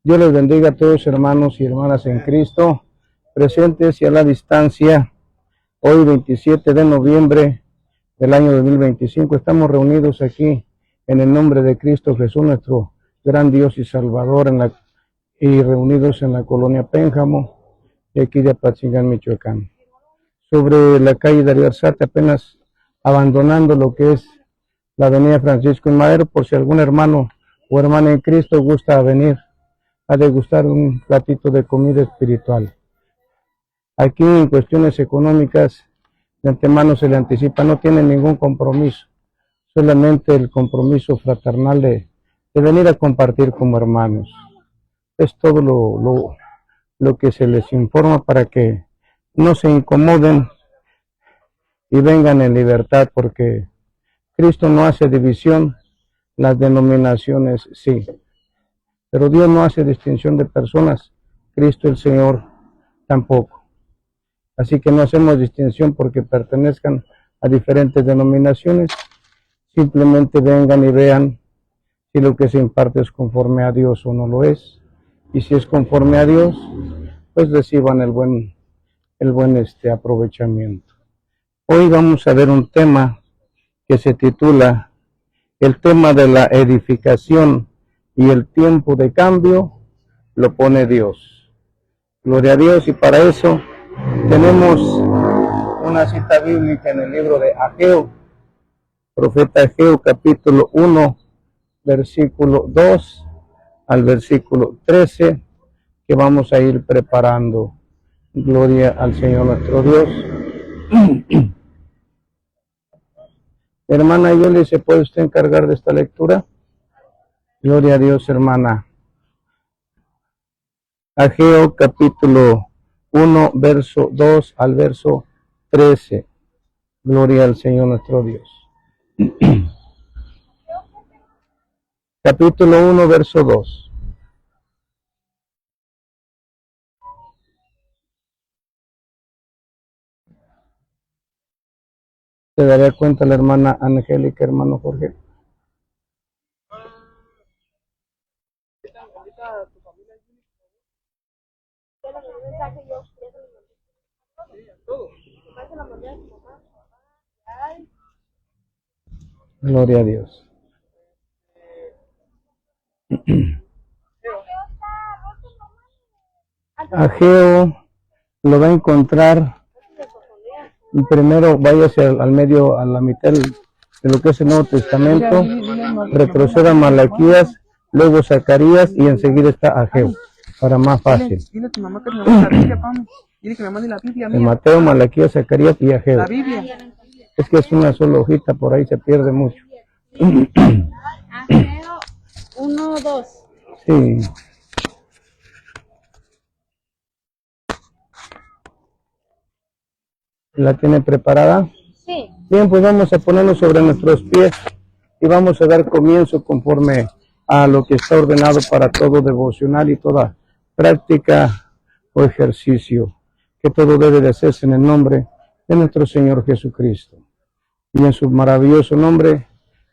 Dios les bendiga a todos, hermanos y hermanas en Cristo, presentes y a la distancia. Hoy, 27 de noviembre del año 2025, estamos reunidos aquí en el nombre de Cristo Jesús, nuestro gran Dios y Salvador, y reunidos en la colonia Pénjamo, de aquí de Apatzingán, Michoacán. Sobre la calle de Arzate, apenas abandonando lo que es la avenida Francisco y Madero, por si algún hermano o hermana en Cristo gusta venir a degustar un platito de comida espiritual. Aquí en cuestiones económicas de antemano se le anticipa, no tiene ningún compromiso, solamente el compromiso fraternal de venir a compartir como hermanos. Es todo lo que se les informa para que no se incomoden y vengan en libertad, porque Cristo no hace división, las denominaciones sí. Pero Dios no hace distinción de personas, Cristo el Señor tampoco. Así que no hacemos distinción porque pertenezcan a diferentes denominaciones. Simplemente vengan y vean si lo que se imparte es conforme a Dios o no lo es. Y si es conforme a Dios, pues reciban el buen aprovechamiento. Hoy vamos a ver un tema que se titula el tema de la edificación y el tiempo de cambio lo pone Dios. Gloria a Dios. Y para eso tenemos una cita bíblica en el libro de Ageo, profeta Ageo, capítulo 1, versículo 2 al versículo 13, que vamos a ir preparando. Gloria al Señor nuestro Dios. Hermana Yoli, ¿se puede usted encargar de esta lectura? Gloria a Dios, hermana. Ageo capítulo 1, verso 2 al verso 13. Gloria al Señor nuestro Dios. Capítulo 1, verso 2. ¿Se daría cuenta la hermana Angélica, hermano Jorge? Gloria a Dios. Ageo lo va a encontrar. Primero váyase al medio, a la mitad de lo que es el Nuevo Testamento, retroceda a Malaquías, luego Zacarías y enseguida está Ageo, para más fácil. Dile a tu mamá que me mande la Biblia, Pam. Dile que me mande la Biblia mía. Mateo, Malaquías, Zacarías y Ageo. La Biblia. Es que es una sola hojita, por ahí se pierde mucho. Ageo 1, 2. Sí. ¿La tiene preparada? Sí. Bien, pues vamos a ponernos sobre nuestros pies y vamos a dar comienzo conforme a lo que está ordenado para todo devocional y toda práctica o ejercicio, que todo debe de hacerse en el nombre de nuestro Señor Jesucristo. Y en su maravilloso nombre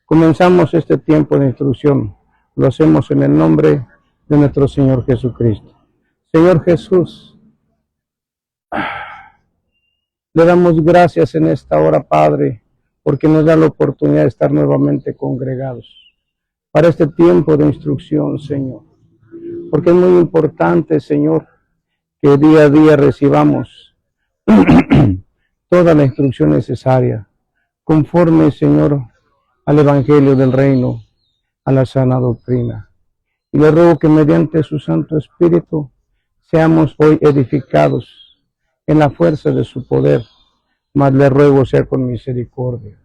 comenzamos este tiempo de instrucción. Lo hacemos en el nombre de nuestro Señor Jesucristo. Señor Jesús, le damos gracias en esta hora, Padre, porque nos da la oportunidad de estar nuevamente congregados para este tiempo de instrucción, Señor. Porque es muy importante, Señor, que día a día recibamos toda la instrucción necesaria, conforme, Señor, al Evangelio del Reino, a la sana doctrina. Y le ruego que mediante su Santo Espíritu seamos hoy edificados en la fuerza de su poder, mas le ruego sea con misericordia,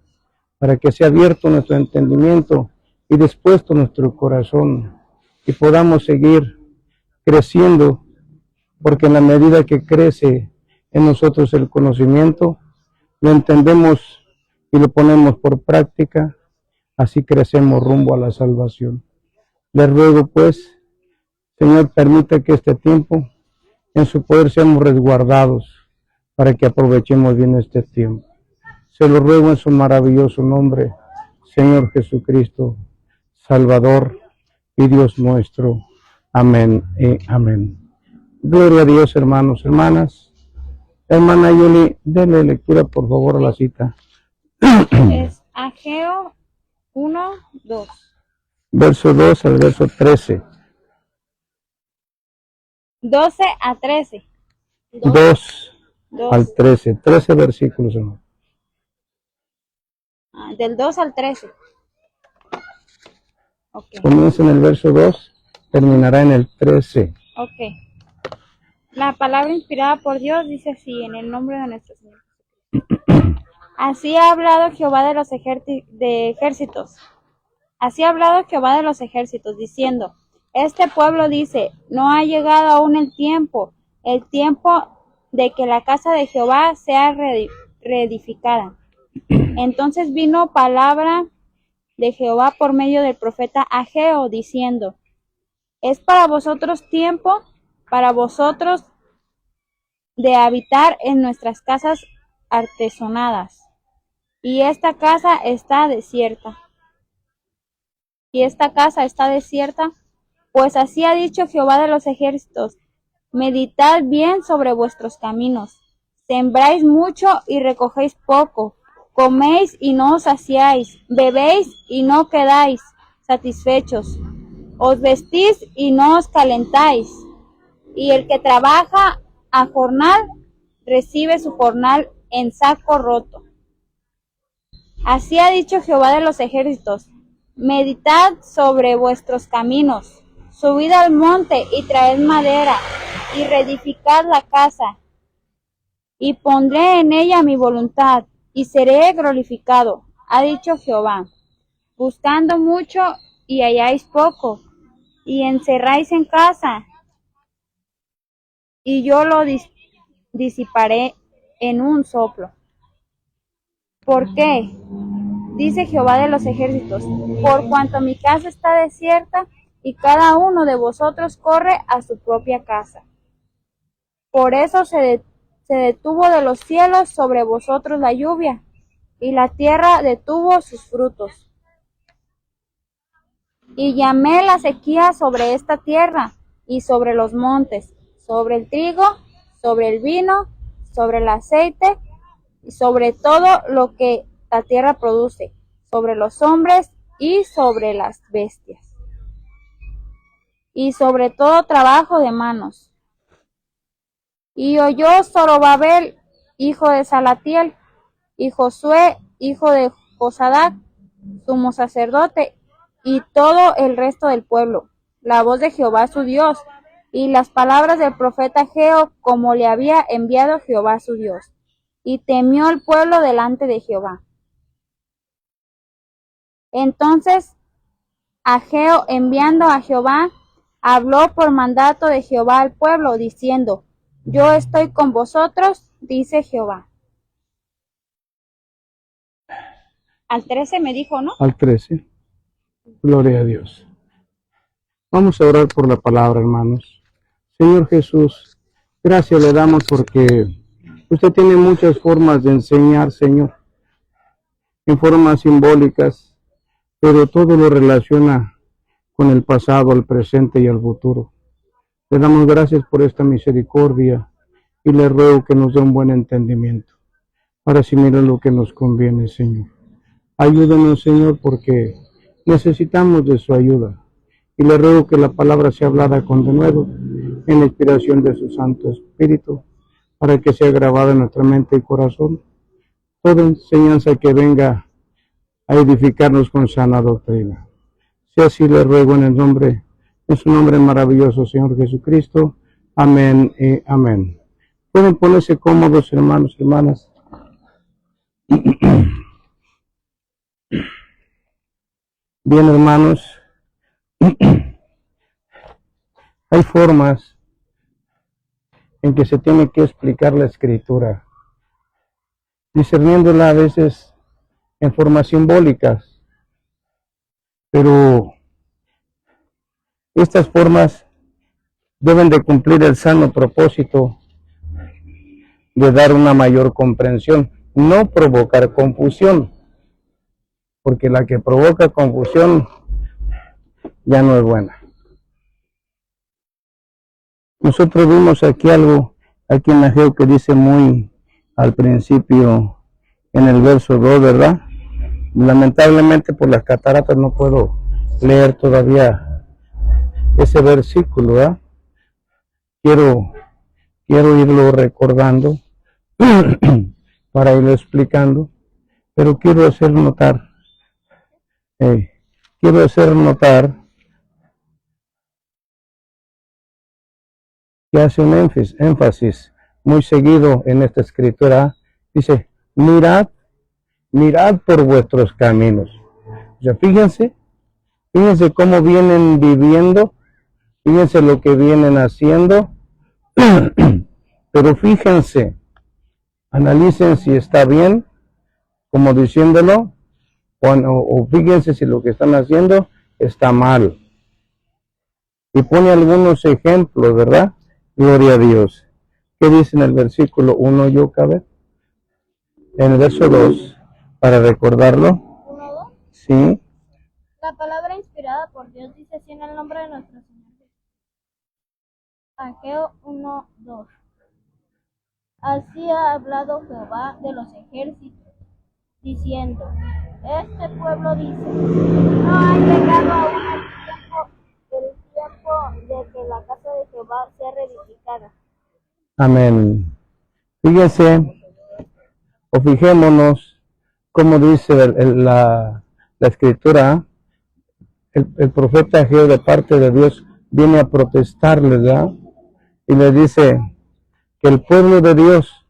para que sea abierto nuestro entendimiento y dispuesto nuestro corazón, y podamos seguir creciendo, porque en la medida que crece en nosotros el conocimiento, lo entendemos y lo ponemos por práctica, así crecemos rumbo a la salvación. Le ruego pues, Señor, permita que este tiempo en su poder seamos resguardados para que aprovechemos bien este tiempo. Se lo ruego en su maravilloso nombre, Señor Jesucristo, Salvador y Dios nuestro. Amén y amén. Gloria a Dios, hermanos, hermanas. Hermana Yoli, denle lectura por favor a la cita. Es Ageo 1, 2. Verso 2 al verso 13. 12 a 13. 2 al 2. 13. 13 versículos, hermano. Del 2 al 13. Ok. Comienza en el verso 2, terminará en el 13. Ok. La palabra inspirada por Dios dice así, en el nombre de nuestro Señor. Así ha hablado Jehová de los ejércitos. Así ha hablado Jehová de los ejércitos, diciendo, este pueblo dice, no ha llegado aún el tiempo de que la casa de Jehová sea reedificada. Entonces vino palabra de Jehová por medio del profeta Ageo, diciendo, es para vosotros tiempo, para vosotros de habitar en nuestras casas artesonadas. Y esta casa está desierta. Pues así ha dicho Jehová de los ejércitos, meditad bien sobre vuestros caminos. Sembráis mucho y recogéis poco. Coméis y no os saciáis. Bebéis y no quedáis satisfechos. Os vestís y no os calentáis. Y el que trabaja a jornal, recibe su jornal en saco roto. Así ha dicho Jehová de los ejércitos, meditad sobre vuestros caminos, subid al monte y traed madera, y reedificad la casa, y pondré en ella mi voluntad, y seré glorificado, ha dicho Jehová. Buscando mucho y halláis poco, y encerráis en casa, y yo lo disiparé en un soplo. ¿Por qué? Dice Jehová de los ejércitos, por cuanto mi casa está desierta, y cada uno de vosotros corre a su propia casa. Por eso se detuvo de los cielos sobre vosotros la lluvia, y la tierra detuvo sus frutos. Y llamé la sequía sobre esta tierra, y sobre los montes, sobre el trigo, sobre el vino, sobre el aceite, y sobre todo lo que la tierra produce, sobre los hombres y sobre las bestias, y sobre todo trabajo de manos. Y oyó Zorobabel, hijo de Salatiel, y Josué, hijo de Josadac, sumo sacerdote, y todo el resto del pueblo, la voz de Jehová su Dios, y las palabras del profeta Ageo, como le había enviado Jehová su Dios. Y temió el pueblo delante de Jehová. Entonces Ageo, enviando a Jehová, habló por mandato de Jehová al pueblo, diciendo, yo estoy con vosotros, dice Jehová. Al 13 me dijo, ¿no? Al 13. Gloria a Dios. Vamos a orar por la palabra, hermanos. Señor Jesús, gracias le damos porque usted tiene muchas formas de enseñar, Señor, en formas simbólicas, pero todo lo relaciona con el pasado, el presente y el futuro. Le damos gracias por esta misericordia y le ruego que nos dé un buen entendimiento para asimilar lo que nos conviene, Señor. Ayúdanos, Señor, porque necesitamos de su ayuda. Y le ruego que la palabra sea hablada con denuedo en la inspiración de su Santo Espíritu, para que sea grabada en nuestra mente y corazón toda enseñanza que venga a edificarnos con sana doctrina. Si así le ruego en su nombre maravilloso, Señor Jesucristo. Amén y amén. Pueden ponerse cómodos, hermanos y hermanas. Bien, hermanos, hay formas en que se tiene que explicar la Escritura, discerniéndola a veces en formas simbólicas, pero estas formas deben de cumplir el sano propósito de dar una mayor comprensión, no provocar confusión, porque la que provoca confusión ya no es buena. Nosotros vimos aquí algo, aquí en Ageo, que dice muy al principio, en el verso 2, ¿verdad? Lamentablemente por las cataratas no puedo leer todavía ese versículo, ¿verdad? Quiero irlo recordando para irlo explicando, pero quiero hacer notar que hace un énfasis muy seguido en esta escritura. Dice, mirad por vuestros caminos. O sea, fíjense cómo vienen viviendo, fíjense lo que vienen haciendo, pero fíjense, analicen si está bien, como diciéndolo, o fíjense si lo que están haciendo está mal. Y pone algunos ejemplos, ¿verdad? Gloria a Dios. ¿Qué dice en el versículo 1, Yocabe? En el verso 2, para recordarlo. 1:2. Sí. La palabra inspirada por Dios dice así en el nombre de nuestro Señor Jesús. Ageo 1:2. Así ha hablado Jehová de los ejércitos, diciendo, este pueblo dice, no ha llegado aún el tiempo de que la casa de Jehová sea reedificada. Amén. Fíjense, o fijémonos, como dice la escritura, el profeta Ageo, de parte de Dios, viene a protestarle, ¿verdad? Y le dice que el pueblo de Dios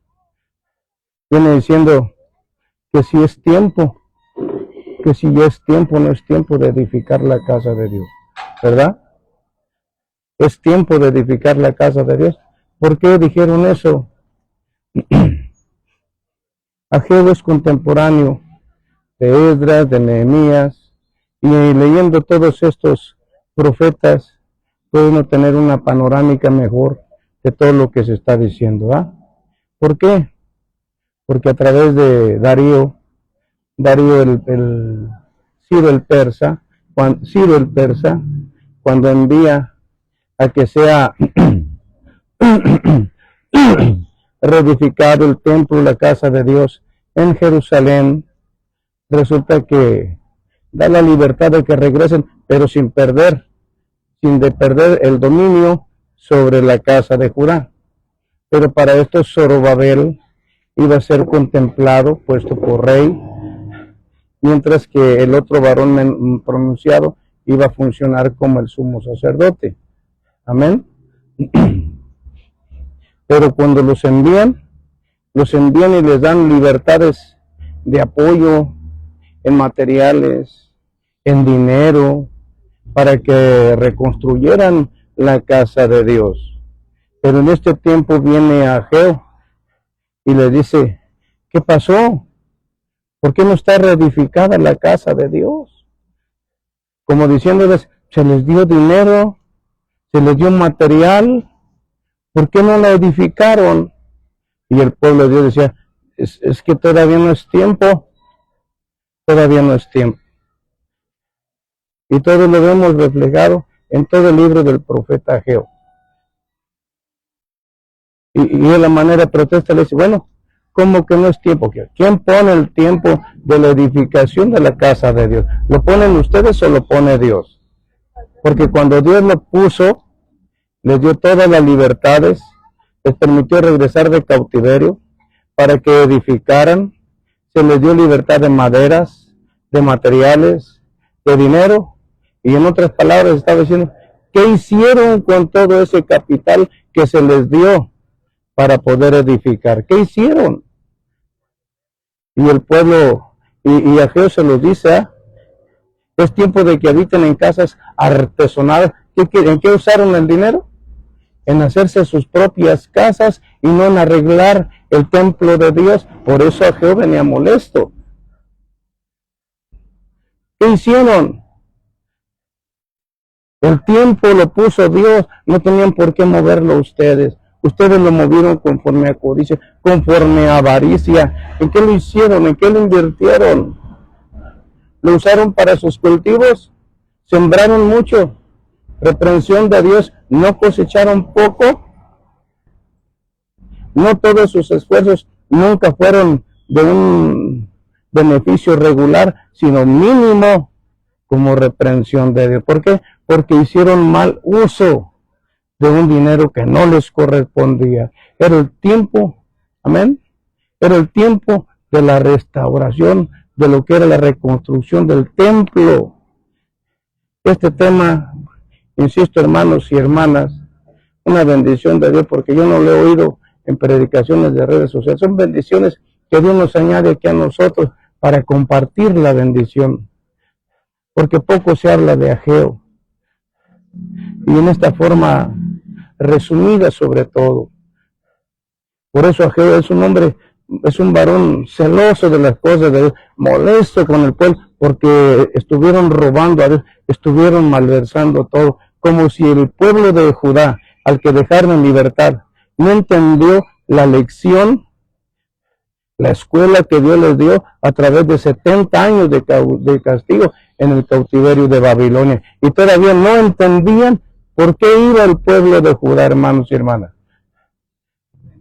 viene diciendo que si es tiempo, que si ya es tiempo, no es tiempo de edificar la casa de Dios, ¿verdad? Es tiempo de edificar la casa de Dios. ¿Por qué dijeron eso? Ageo es contemporáneo de Esdras, de Nehemías, y leyendo todos estos profetas puede uno tener una panorámica mejor de todo lo que se está diciendo, ¿ah? ¿Por qué? Porque a través de Darío Ciro el persa, cuando envía a que sea reedificado el templo, la casa de Dios en Jerusalén, resulta que da la libertad de que regresen, pero sin perder el dominio sobre la casa de Judá. Pero para esto Zorobabel iba a ser contemplado, puesto por rey, mientras que el otro varón pronunciado iba a funcionar como el sumo sacerdote. Amén. Pero cuando los envían y les dan libertades de apoyo en materiales, en dinero, para que reconstruyeran la casa de Dios. Pero en este tiempo viene Ageo y le dice, ¿qué pasó? ¿Por qué no está reedificada la casa de Dios? Como diciéndoles, se les dio dinero, se les dio material, ¿por qué no la edificaron? Y el pueblo de Dios decía, es que todavía no es tiempo, Y todo lo vemos reflejado en todo el libro del profeta Ageo. Y de la manera de protesta le dice, bueno, ¿cómo que no es tiempo? ¿Quién pone el tiempo de la edificación de la casa de Dios? ¿Lo ponen ustedes o lo pone Dios? Porque cuando Dios lo puso, les dio todas las libertades, les permitió regresar de cautiverio para que edificaran, se les dio libertad de maderas, de materiales, de dinero, y en otras palabras estaba diciendo, ¿qué hicieron con todo ese capital que se les dio para poder edificar? ¿Qué hicieron? Y el pueblo, y Ageo se los dice, es tiempo de que habiten en casas artesonadas. ¿En qué usaron el dinero? En hacerse sus propias casas y no en arreglar el templo de Dios. Por eso Ageo venía molesto. ¿Qué hicieron? El tiempo lo puso Dios, no tenían por qué moverlo ustedes. Ustedes lo movieron conforme a codicia, conforme a avaricia. ¿En qué lo hicieron? ¿En qué lo invirtieron? ¿Lo usaron para sus cultivos? ¿Sembraron mucho? reprensión de Dios, ¿no cosecharon poco? No todos sus esfuerzos nunca fueron de un beneficio regular, sino mínimo como reprensión de Dios. ¿Por qué? Porque hicieron mal uso de un dinero que no les correspondía. Era el tiempo, amén, era el tiempo de la restauración, de lo que era la reconstrucción del templo. Este tema, insisto, hermanos y hermanas, una bendición de Dios, porque yo no lo he oído en predicaciones de redes sociales. Son bendiciones que Dios nos añade aquí a nosotros para compartir la bendición, porque poco se habla de Ageo, y en esta forma resumida sobre todo. Por eso Ageo es un hombre, es un varón celoso de las cosas de Dios, molesto con el pueblo, porque estuvieron robando a Dios, estuvieron malversando todo, como si el pueblo de Judá, al que dejaron en libertad, no entendió la lección, la escuela que Dios les dio a través de 70 años de castigo en el cautiverio de Babilonia. Y todavía no entendían por qué iba el pueblo de Judá, hermanos y hermanas.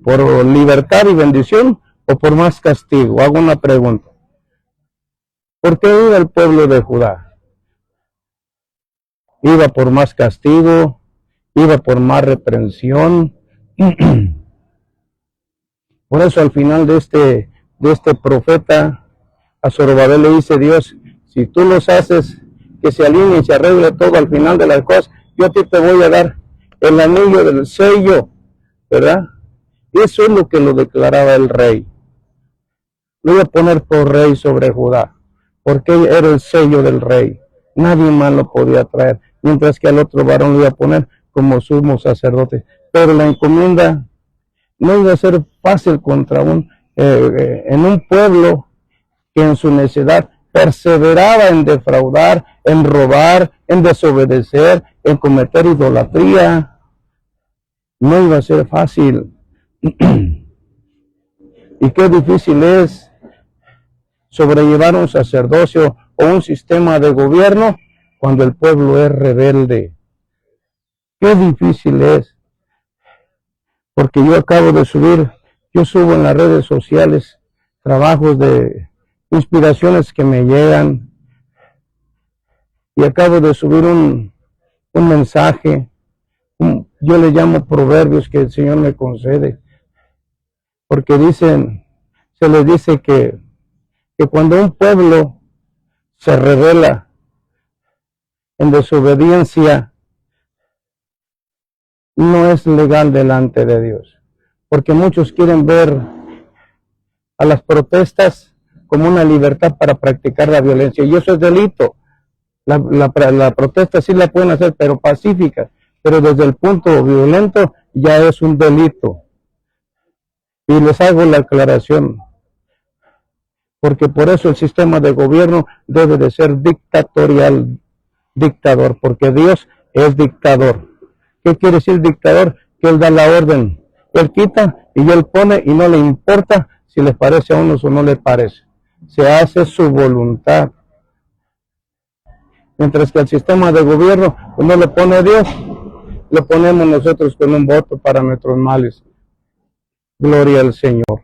¿Por libertad y bendición o por más castigo? Hago una pregunta. ¿Por qué iba el pueblo de Judá? ¿Iba por más castigo? ¿Iba por más reprensión? Por eso al final de este profeta, a Zorobabel le dice Dios, si tú los haces que se alinee y se arregle todo al final de las cosas, yo a ti te voy a dar el anillo del sello, ¿verdad? Eso es lo que lo declaraba el rey. Lo iba a poner por rey sobre Judá, porque era el sello del rey. Nadie más lo podía traer, mientras que al otro varón lo iba a poner como sumo sacerdote. Pero la encomienda no iba a ser fácil contra en un pueblo que en su necedad perseveraba en defraudar, en robar, en desobedecer, en cometer idolatría. No iba a ser fácil. Y qué difícil es sobrellevar un sacerdocio o un sistema de gobierno cuando el pueblo es rebelde. Qué difícil es. Porque yo acabo de yo subo en las redes sociales trabajos de inspiraciones que me llegan, y acabo de subir un mensaje, yo le llamo proverbios que el Señor me concede, porque se les dice que cuando un pueblo se rebela en desobediencia, no es legal delante de Dios, porque muchos quieren ver a las protestas como una libertad para practicar la violencia, y eso es delito. La protesta sí la pueden hacer, pero pacífica, pero desde el punto violento ya es un delito. Y les hago la aclaración, porque por eso el sistema de gobierno debe de ser dictatorial, dictador, porque Dios es dictador. ¿Qué quiere decir dictador? Que Él da la orden, Él quita y Él pone, y no le importa si les parece a unos o no les parece. Se hace su voluntad. Mientras que el sistema de gobierno, no le pone Dios, le ponemos nosotros con un voto para nuestros males. Gloria al Señor.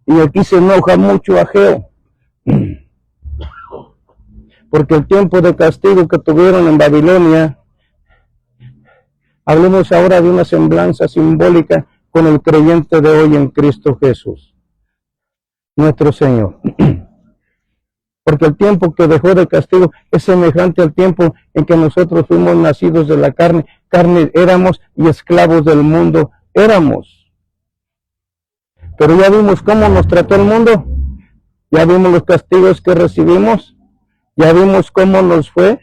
Y aquí se enoja mucho Ageo, porque el tiempo de castigo que tuvieron en Babilonia, hablemos ahora de una semblanza simbólica con el creyente de hoy en Cristo Jesús, nuestro Señor. Porque el tiempo que dejó de castigo es semejante al tiempo en que nosotros fuimos nacidos de la carne éramos, y esclavos del mundo éramos. Pero ya vimos cómo nos trató el mundo, ya vimos los castigos que recibimos, ya vimos cómo nos fue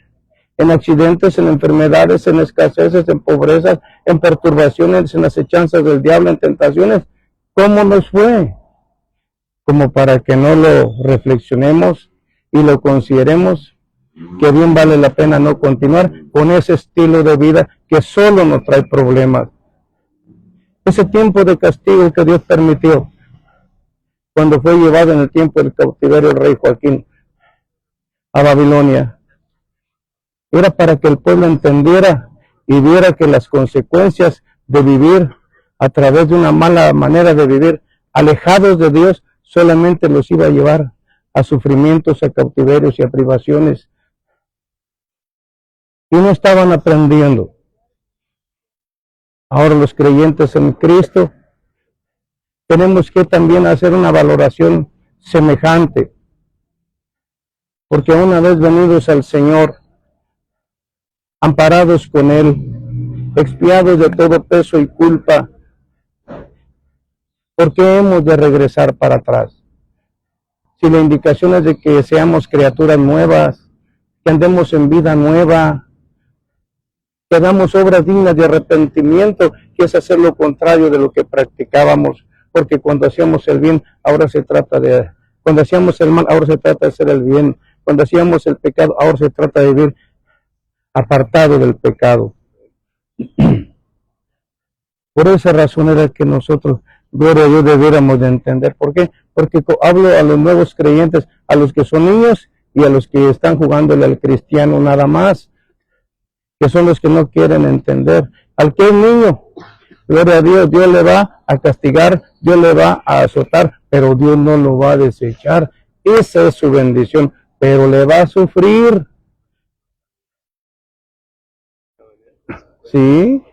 en accidentes, en enfermedades, en escaseces, en pobrezas, en perturbaciones, en acechanzas del diablo, en tentaciones. ¿Cómo nos fue? Como para que no lo reflexionemos y lo consideremos, que bien vale la pena no continuar con ese estilo de vida que solo nos trae problemas. Ese tiempo de castigo que Dios permitió cuando fue llevado en el tiempo del cautiverio el rey Joaquín a Babilonia, Era para que el pueblo entendiera y viera que las consecuencias de vivir a través de una mala manera de vivir, alejados de Dios, solamente los iba a llevar a sufrimientos, a cautiverios y a privaciones. Y no estaban aprendiendo. Ahora los creyentes en Cristo tenemos que también hacer una valoración semejante, porque una vez venidos al Señor, amparados con Él, expiados de todo peso y culpa, ¿por qué hemos de regresar para atrás? Si la indicación es de que seamos criaturas nuevas, que andemos en vida nueva, que hagamos obras dignas de arrepentimiento, que es hacer lo contrario de lo que practicábamos, porque cuando hacíamos el bien, cuando hacíamos el mal, ahora se trata de hacer el bien, cuando hacíamos el pecado, ahora se trata de vivir apartado del pecado. Por esa razón era que nosotros, gloria a Dios, debiéramos de entender. ¿Por qué? Porque hablo a los nuevos creyentes, a los que son niños y a los que están jugándole al cristiano nada más, que son los que no quieren entender. Al que es niño, gloria a Dios, Dios le va a castigar, Dios le va a azotar, pero Dios no lo va a desechar. Esa es su bendición, pero le va a sufrir. ¿Sí?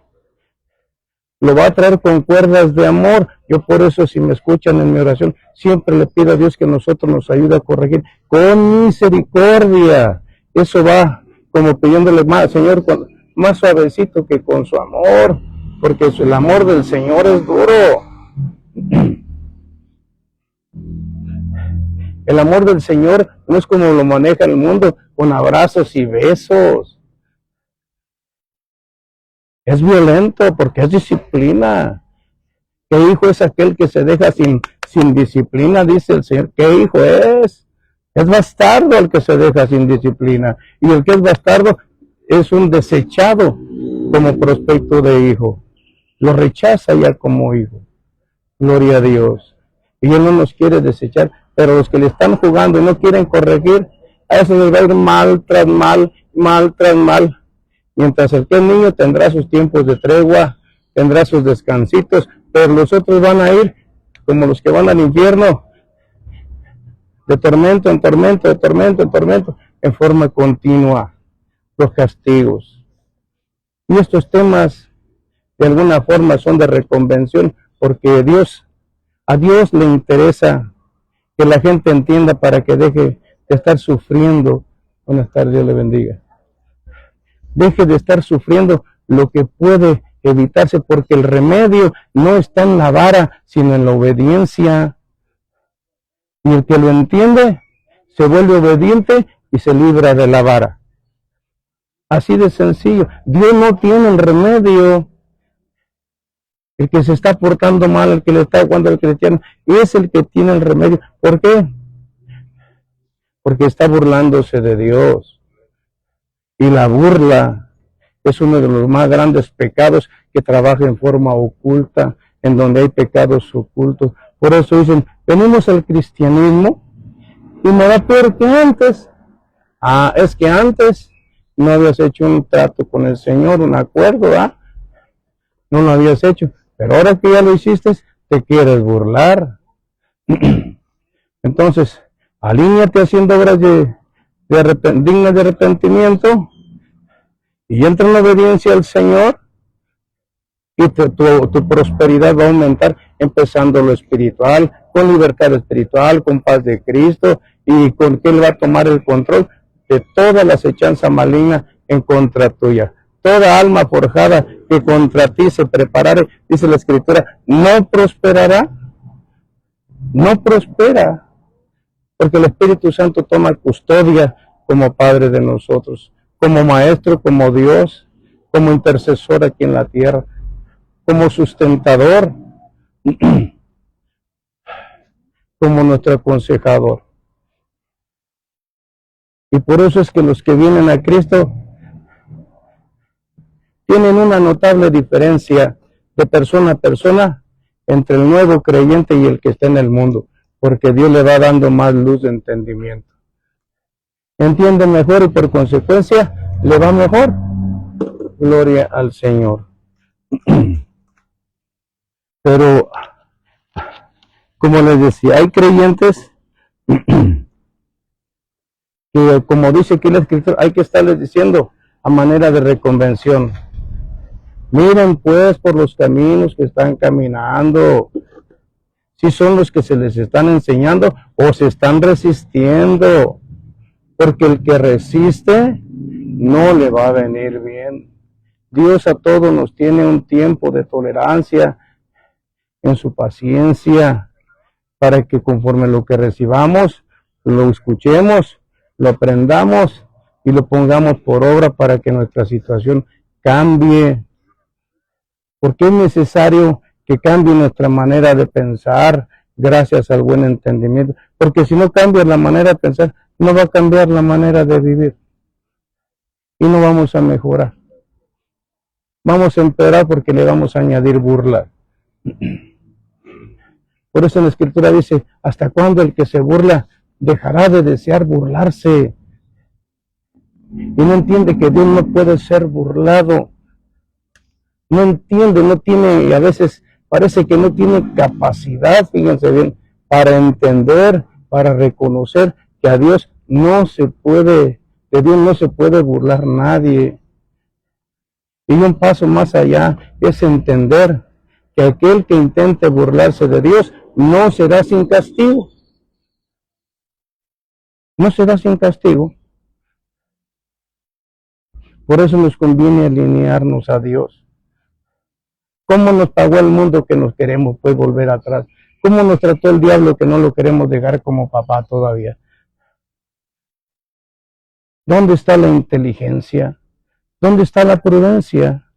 Lo va a traer con cuerdas de amor. Yo por eso, si me escuchan en mi oración, siempre le pido a Dios que nosotros nos ayude a corregir con misericordia. Eso va como pidiéndole más, Señor, más suavecito que con su amor, porque el amor del Señor es duro. El amor del Señor no es como lo maneja el mundo, con abrazos y besos. Es violento porque es disciplina. ¿Qué hijo es aquel que se deja sin disciplina? Dice el Señor. ¿Qué hijo es? Es bastardo el que se deja sin disciplina. Y el que es bastardo es un desechado como prospecto de hijo. Lo rechaza ya como hijo. Gloria a Dios. Y Él no nos quiere desechar, pero los que le están jugando y no quieren corregir, a eso les va a ir mal tras mal, mal tras mal. Mientras el que es niño tendrá sus tiempos de tregua, tendrá sus descansitos, pero los otros van a ir como los que van al infierno, de tormento en tormento, de tormento en tormento, en forma continua, los castigos. Y estos temas de alguna forma son de reconvención, porque a Dios le interesa que la gente entienda para que deje de estar sufriendo. Buenas tardes, Dios le bendiga. Deje de estar sufriendo lo que puede evitarse, porque el remedio no está en la vara, sino en la obediencia. Y el que lo entiende, se vuelve obediente y se libra de la vara. Así de sencillo. Dios no tiene el remedio. El que se está portando mal, el que le está jugando al cristiano, es el que tiene el remedio. ¿Por qué? Porque está burlándose de Dios. Y la burla es uno de los más grandes pecados que trabaja en forma oculta, en donde hay pecados ocultos. Por eso dicen, venimos al cristianismo y me da peor que antes. Ah, es que antes no habías hecho un trato con el Señor, un acuerdo, ¿ah? No lo habías hecho, pero ahora que ya lo hiciste, te quieres burlar. Entonces, alíñate haciendo obras dignas de arrepentimiento y entra en la obediencia al Señor, y tu prosperidad va a aumentar, empezando lo espiritual, con libertad espiritual, con paz de Cristo, y con que Él va a tomar el control de toda la acechanza maligna en contra tuya. Toda alma forjada que contra ti se preparare, dice la Escritura, no prosperará. No prospera, porque el Espíritu Santo toma custodia como Padre de nosotros, como Maestro, como Dios, como intercesor aquí en la tierra, como sustentador, como nuestro aconsejador. Y por eso es que los que vienen a Cristo tienen una notable diferencia de persona a persona entre el nuevo creyente y el que está en el mundo, porque Dios le va dando más luz de entendimiento. Entiende mejor y por consecuencia le va mejor. Gloria al Señor. Pero, como les decía, hay creyentes que, como dice aquí la Escritura, hay que estarles diciendo a manera de reconvención: miren pues por los caminos que están caminando, si son los que se les están enseñando o se están resistiendo, porque el que resiste no le va a venir bien. Dios a todos nos tiene un tiempo de tolerancia en su paciencia, para que conforme lo que recibamos, lo escuchemos, lo aprendamos y lo pongamos por obra para que nuestra situación cambie. Porque es necesario que cambie nuestra manera de pensar gracias al buen entendimiento. Porque si no cambia la manera de pensar, no va a cambiar la manera de vivir. Y no vamos a mejorar. Vamos a empeorar porque le vamos a añadir burla. Por eso en la Escritura dice: ¿hasta cuándo el que se burla dejará de desear burlarse? Y no entiende que Dios no puede ser burlado. No entiende, no tiene, y a veces parece que no tiene capacidad, fíjense bien, para entender, para reconocer que a Dios no se puede, de Dios no se puede burlar nadie. Y un paso más allá es entender que aquel que intente burlarse de Dios no será sin castigo. No será sin castigo. Por eso nos conviene alinearnos a Dios. ¿Cómo nos pagó el mundo que nos queremos pues volver atrás? ¿Cómo nos trató el diablo que no lo queremos dejar como papá todavía? ¿Dónde está la inteligencia? ¿Dónde está la prudencia?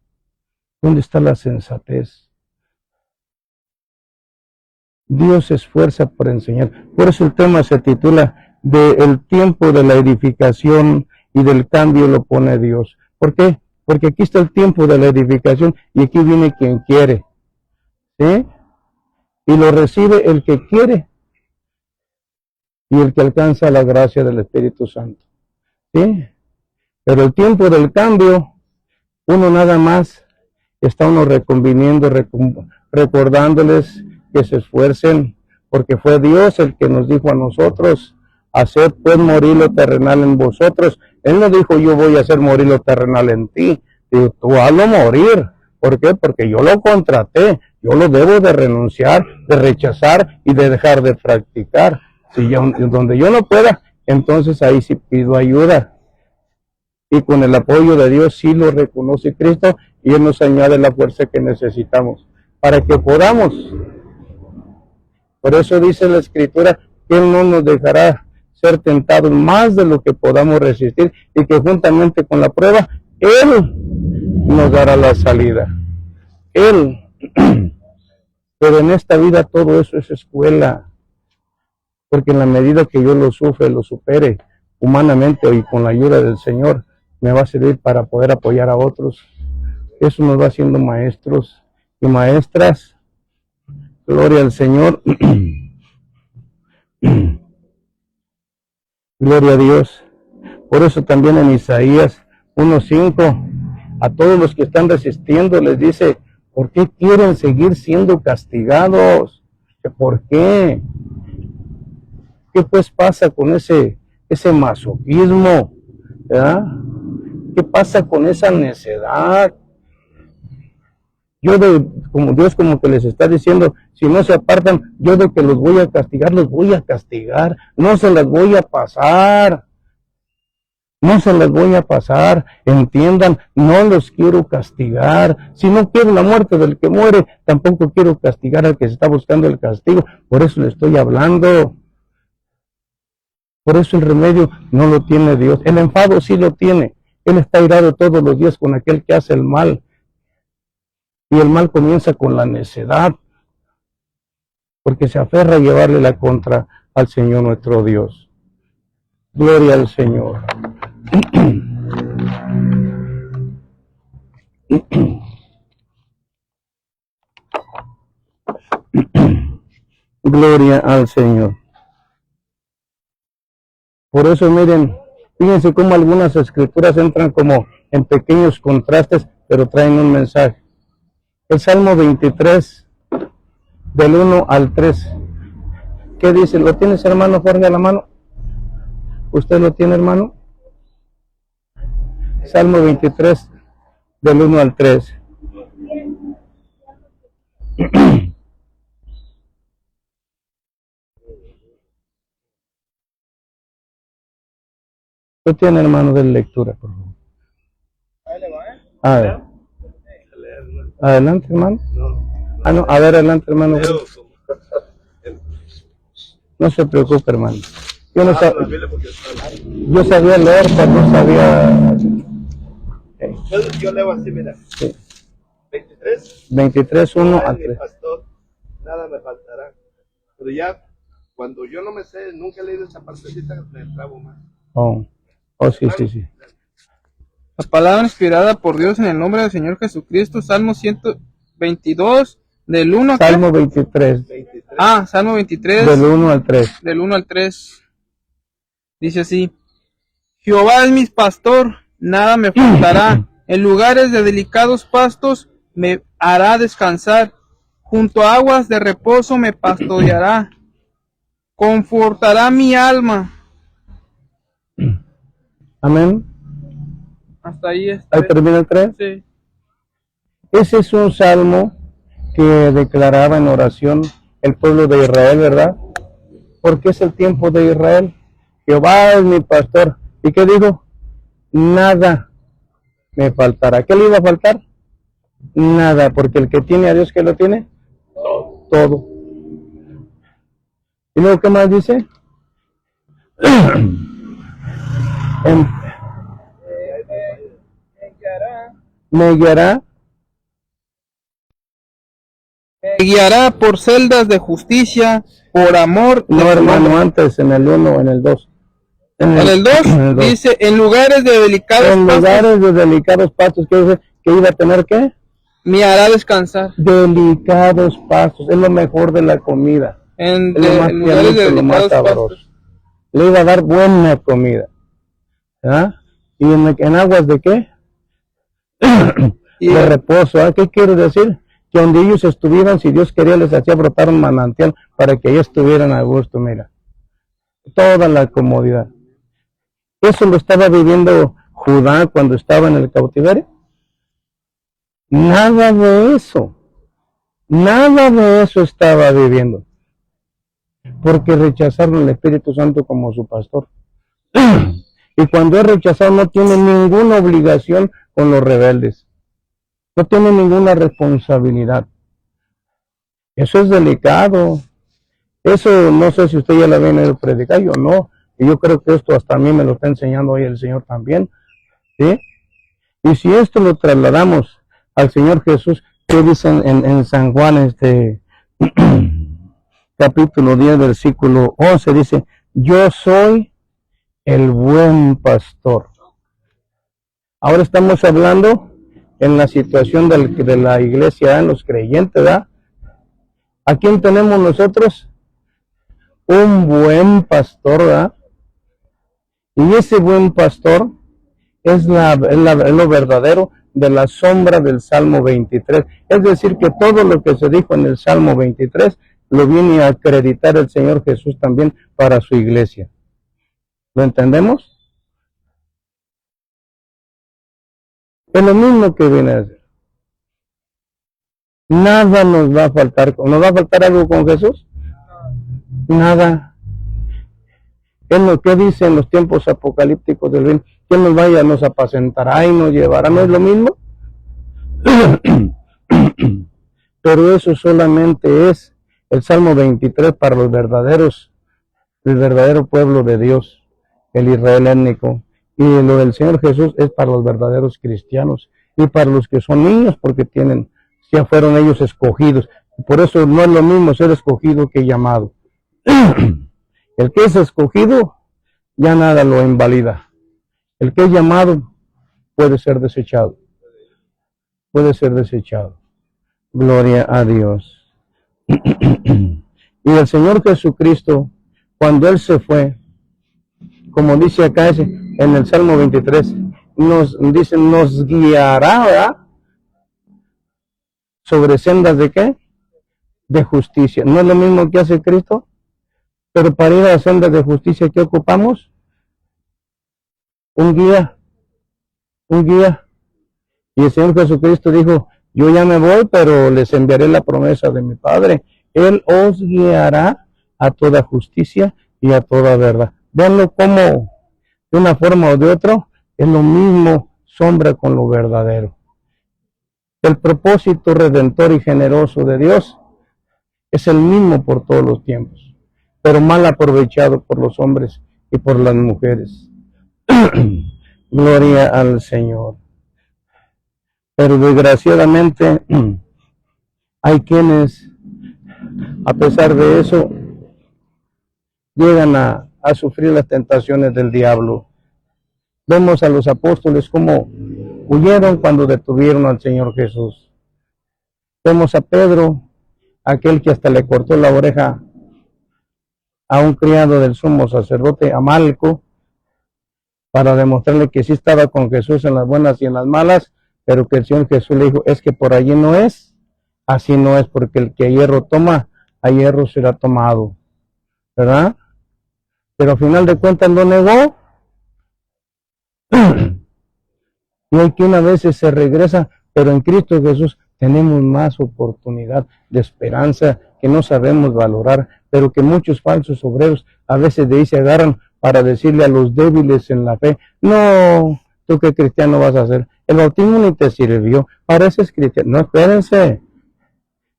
¿Dónde está la sensatez? Dios se esfuerza por enseñar. Por eso el tema se titula "El tiempo de la edificación y del cambio lo pone Dios". ¿Por qué? Porque aquí está el tiempo de la edificación y aquí viene quien quiere, ¿sí? Y lo recibe el que quiere y el que alcanza la gracia del Espíritu Santo, ¿sí? Pero el tiempo del cambio, uno nada más está uno reconviniendo, recordándoles que se esfuercen, porque fue Dios el que nos dijo a nosotros: haced pues morir lo terrenal en vosotros. Él no dijo: yo voy a hacer morir lo terrenal en ti. Digo, tú hazlo morir. ¿Por qué? Porque yo lo contraté, yo lo debo de renunciar, de rechazar y de dejar de practicar. Si yo, donde yo no pueda, entonces ahí sí pido ayuda. Y con el apoyo de Dios sí lo reconoce Cristo y Él nos añade la fuerza que necesitamos para que podamos. Por eso dice la Escritura que Él no nos dejará ser tentados más de lo que podamos resistir y que juntamente con la prueba, Él nos dará la salida. Él. Pero en esta vida todo eso es escuela. Porque en la medida que yo lo sufre, lo supere humanamente y con la ayuda del Señor, me va a servir para poder apoyar a otros. Eso nos va haciendo maestros y maestras. Gloria al Señor. Gloria a Dios. Por eso también en Isaías 1:5, a todos los que están resistiendo les dice: ¿por qué quieren seguir siendo castigados? ¿Por qué? ¿Qué pues pasa con ese masoquismo? ¿Verdad? ¿Qué pasa con esa necedad? Como Dios como que les está diciendo: si no se apartan, yo de que los voy a castigar, los voy a castigar. No se las voy a pasar. No se las voy a pasar. Entiendan, no los quiero castigar. Si no quiero la muerte del que muere, tampoco quiero castigar al que se está buscando el castigo. Por eso le estoy hablando. Por eso el remedio no lo tiene Dios. El enfado sí lo tiene. Él está irado todos los días con aquel que hace el mal. Y el mal comienza con la necedad, porque se aferra a llevarle la contra al Señor nuestro Dios. Gloria al Señor. Gloria al Señor. Por eso miren, Fíjense cómo algunas escrituras entran como en pequeños contrastes, pero traen un mensaje. El Salmo 23, del 1 al 3. ¿Qué dice? ¿Lo tienes, hermano Jorge, a la mano? ¿Usted lo tiene, hermano? Salmo 23, del 1 al 3. ¿Lo tiene, hermano, de lectura, por favor? A ver. Adelante, hermano. Ah, no, a ver, adelante, hermano. No se preocupe, hermano. Yo sabía leer, pero no sabía. Yo leo así, mira. Sí. 23. 1 al 3. Pastor, nada me faltará. Pero ya, cuando yo no me sé, nunca he leído esa partecita, me trabo más. Oh, sí. La palabra inspirada por Dios en el nombre del Señor Jesucristo, Salmo 122, del 1 Salmo 23. Salmo 23, Del 1 al 3. del 1 al 3. Dice así: Jehová es mi pastor, nada me faltará. En lugares de delicados pastos me hará descansar. Junto a aguas de reposo me pastoreará. Confortará mi alma. Amén. Hasta ahí está. Ahí termina el 3. Sí. Ese es un salmo que declaraba en oración el pueblo de Israel, ¿verdad? Porque es el tiempo de Israel. Jehová es mi pastor. ¿Y qué dijo? Nada me faltará. ¿Qué le iba a faltar? Nada, porque el que tiene a Dios, ¿qué lo tiene? Todo. ¿Y luego qué más dice? Me guiará. Me guiará por celdas de justicia, por amor. No, hermano, antes, en el 1, en el 2. En el 2 dice, en lugares de delicados en pastos. lugares de delicados pastos, ¿qué dice? ¿Que iba a tener qué? Me hará descansar. Delicados pastos, es lo mejor de la comida. Es lo más lugares de pianito, lo más delicados sabroso. pastos. Le iba a dar buena comida. ¿Ah? ¿Y en aguas de qué? De reposo. ¿Ah? ¿Qué quiere decir? Que donde ellos estuvieran, si Dios quería, les hacía brotar un manantial para que ellos estuvieran a gusto, mira. Toda la comodidad. Eso lo estaba viviendo Judá cuando estaba en el cautiverio. Nada de eso. Nada de eso estaba viviendo. Porque rechazaron al Espíritu Santo como su pastor. Y cuando es rechazado no tiene ninguna obligación con los rebeldes. No tiene ninguna responsabilidad. Eso es delicado. Eso no sé si usted ya la viene a predicar, yo no. Y yo creo que esto hasta a mí me lo está enseñando hoy el Señor también. ¿Sí? Y si esto lo trasladamos al Señor Jesús, ¿qué dicen en San Juan, capítulo 10, versículo 11? Dice, yo soy el buen pastor. Ahora estamos hablando en la situación de la iglesia, en los creyentes, ¿verdad? ¿A quién tenemos nosotros? Un buen pastor, ¿verdad? Y ese buen pastor es lo verdadero de la sombra del Salmo 23. Es decir, que todo lo que se dijo en el Salmo 23 lo viene a acreditar el Señor Jesús también para su iglesia. ¿Lo entendemos? Es lo mismo que viene a decir. Nada nos va a faltar. ¿Nos va a faltar algo con Jesús? Nada. Es lo que dice en los tiempos apocalípticos del reino. ¿Quién nos vaya, nos apacentará y nos llevará? ¿No es lo mismo? Pero eso solamente es el Salmo 23 para los verdaderos, el verdadero pueblo de Dios, el Israel étnico. Y lo del Señor Jesús es para los verdaderos cristianos y para los que son niños, porque ya fueron ellos escogidos. Por eso no es lo mismo ser escogido que llamado. El que es escogido, ya nada lo invalida. El que es llamado puede ser desechado. Puede ser desechado. Gloria a Dios. Y el Señor Jesucristo, cuando Él se fue, como dice acá, en el Salmo 23, nos dice, nos guiará, ¿verdad? Sobre sendas de ¿qué? De justicia. ¿No es lo mismo que hace Cristo? Pero para ir a las sendas de justicia, ¿qué ocupamos? Un guía. Un guía. Y el Señor Jesucristo dijo, yo ya me voy, pero les enviaré la promesa de mi Padre. Él os guiará a toda justicia y a toda verdad. Veanlo como, de una forma o de otra, es lo mismo, sombra con lo verdadero. El propósito redentor y generoso de Dios es el mismo por todos los tiempos, pero mal aprovechado por los hombres y por las mujeres. Gloria al Señor. Pero desgraciadamente hay quienes, a pesar de eso, llegan a sufrir las tentaciones del diablo. Vemos a los apóstoles como huyeron cuando detuvieron al Señor Jesús. Vemos a Pedro, aquel que hasta le cortó la oreja a un criado del sumo sacerdote, a Malco, para demostrarle que sí estaba con Jesús en las buenas y en las malas, pero que el Señor Jesús le dijo, es que por allí no es, así no es, porque el que a hierro toma, a hierro será tomado, ¿verdad? Pero al final de cuentas lo negó. Y hay quien a veces se regresa, pero en Cristo Jesús tenemos más oportunidad de esperanza que no sabemos valorar, pero que muchos falsos obreros a veces de ahí se agarran para decirle a los débiles en la fe, no, ¿tú qué cristiano vas a hacer? El bautismo ni te sirvió, pareces cristiano. No, espérense,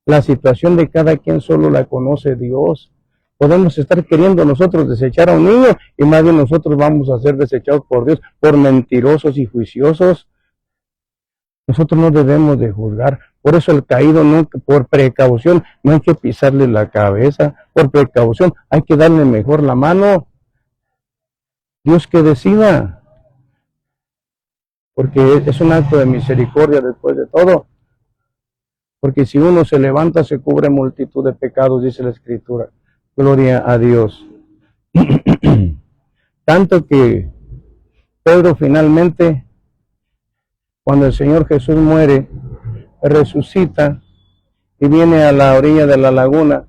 la situación de cada quien solo la conoce Dios. Podemos estar queriendo nosotros desechar a un niño y más bien nosotros vamos a ser desechados por Dios, por mentirosos y juiciosos. Nosotros no debemos de juzgar. Por eso el caído, no, por precaución, no hay que pisarle la cabeza. Por precaución hay que darle mejor la mano. Dios que decida. Porque es un acto de misericordia después de todo. Porque si uno se levanta, se cubre multitud de pecados, dice la Escritura. Gloria a Dios. Tanto que Pedro finalmente, cuando el Señor Jesús muere, resucita y viene a la orilla de la laguna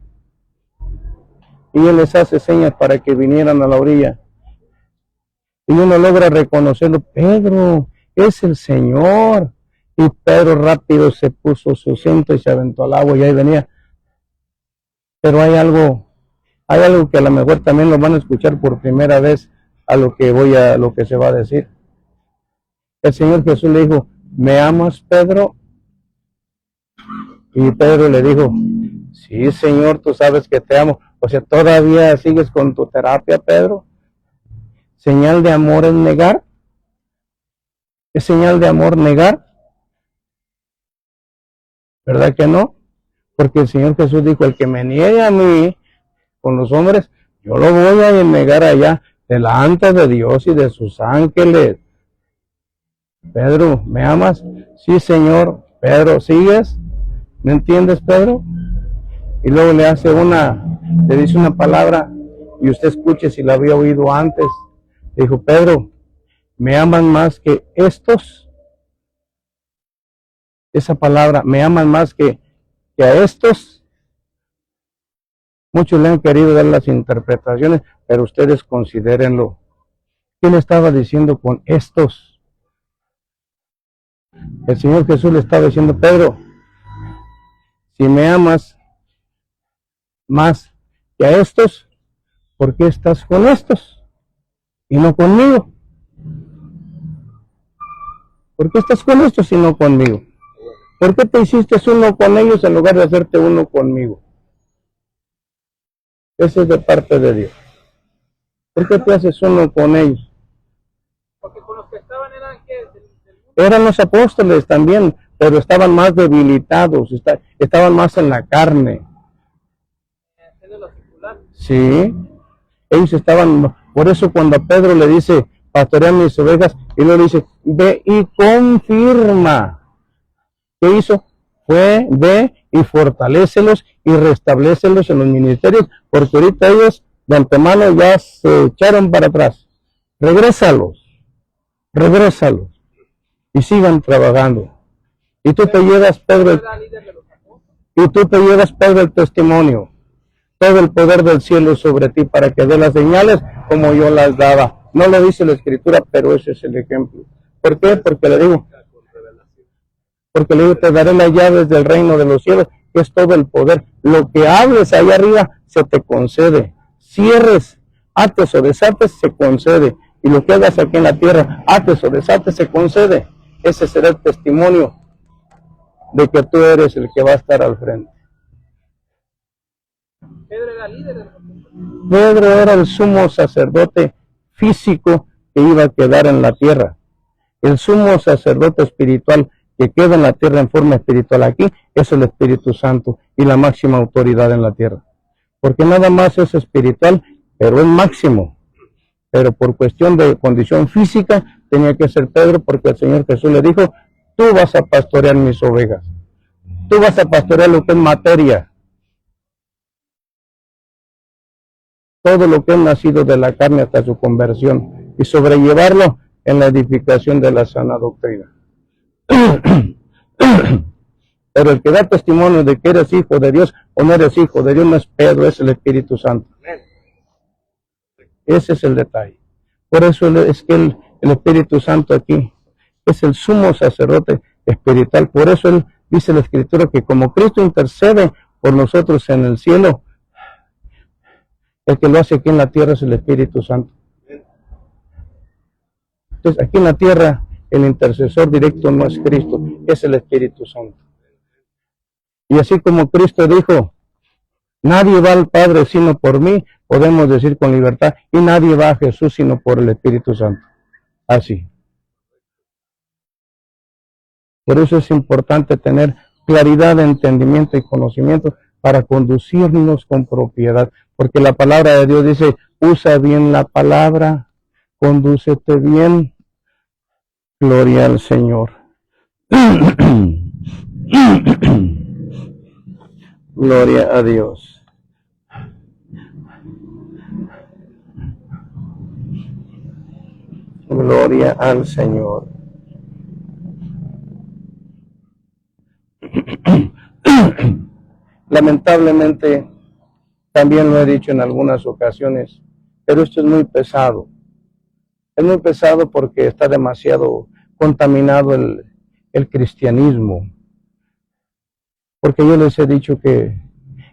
y Él les hace señas para que vinieran a la orilla. Y uno logra reconocerlo, Pedro, es el Señor. Y Pedro rápido se puso su cinto y se aventó al agua y ahí venía. Pero hay algo que a lo mejor también lo van a escuchar por primera vez a lo que se va a decir. El Señor Jesús le dijo, ¿me amas, Pedro? Y Pedro le dijo, sí, Señor, tú sabes que te amo. O sea, ¿todavía sigues con tu terapia, Pedro? ¿Señal de amor es negar? ¿Es señal de amor negar? ¿Verdad que no? Porque el Señor Jesús dijo, el que me niegue a mí con los hombres, yo lo voy a negar allá delante de Dios y de sus ángeles. Pedro, ¿me amas? Sí, Señor. Pedro, ¿sigues? ¿Me entiendes, Pedro? Y luego le dice una palabra y usted escuche si la había oído antes. Dijo, Pedro, ¿me aman más que estos? Esa palabra, ¿me aman más que a estos? Muchos le han querido dar las interpretaciones, pero ustedes considérenlo. ¿Quién estaba diciendo con estos? El Señor Jesús le estaba diciendo, Pedro, si me amas más que a estos, ¿por qué estás con estos y no conmigo? ¿Por qué estás con estos y no conmigo? ¿Por qué te hiciste uno con ellos en lugar de hacerte uno conmigo? Eso es de parte de Dios. ¿Por qué te haces uno con ellos? Porque con los que estaban eran los apóstoles también, pero estaban más debilitados, estaban más en la carne. Sí, ellos estaban, por eso cuando a Pedro le dice, pastorea mis ovejas, y le dice, ve y confirma. ¿Qué hizo? Ve y fortalécelos y restablécelos en los ministerios, porque ahorita ellos de antemano ya se echaron para atrás. Regrésalos. regrésalos y sigan trabajando. Y tú te llevas, Pedro, el testimonio, todo el poder del cielo sobre ti para que dé las señales como yo las daba. No lo dice la Escritura, pero ese es el ejemplo. ¿Por qué? Porque le digo, te daré las llaves del reino de los cielos, que es todo el poder. Lo que hables allá arriba se te concede. Cierres, ates o desates, se concede. Y lo que hagas aquí en la tierra, ates o desates, se concede. Ese será el testimonio de que tú eres el que va a estar al frente. Pedro era el sumo sacerdote físico que iba a quedar en la tierra. El sumo sacerdote espiritual que queda en la tierra en forma espiritual aquí es el Espíritu Santo y la máxima autoridad en la tierra. Porque nada más es espiritual, pero es máximo. Pero por cuestión de condición física tenía que ser Pedro, porque el Señor Jesús le dijo, tú vas a pastorear mis ovejas. Tú vas a pastorear lo que es materia. Todo lo que es nacido de la carne hasta su conversión y sobrellevarlo en la edificación de la sana doctrina. Pero el que da testimonio de que eres hijo de Dios o no eres hijo de Dios no es Pedro, es el Espíritu Santo. Ese es el detalle. Por eso es que el Espíritu Santo aquí es el sumo sacerdote espiritual. Por eso él dice la Escritura que como Cristo intercede por nosotros en el cielo, el que lo hace aquí en la tierra es el Espíritu Santo. Entonces aquí en la tierra el intercesor directo no es Cristo, es el Espíritu Santo. Y así como Cristo dijo, nadie va al Padre sino por mí, podemos decir con libertad, y nadie va a Jesús sino por el Espíritu Santo. Así. Por eso es importante tener claridad de entendimiento y conocimiento para conducirnos con propiedad. Porque la palabra de Dios dice, usa bien la palabra, condúcete bien. Gloria al Señor. Gloria a Dios. Gloria al Señor. Lamentablemente, también lo he dicho en algunas ocasiones, pero esto es muy pesado. Es muy pesado porque está demasiado contaminado el cristianismo. Porque yo les he dicho que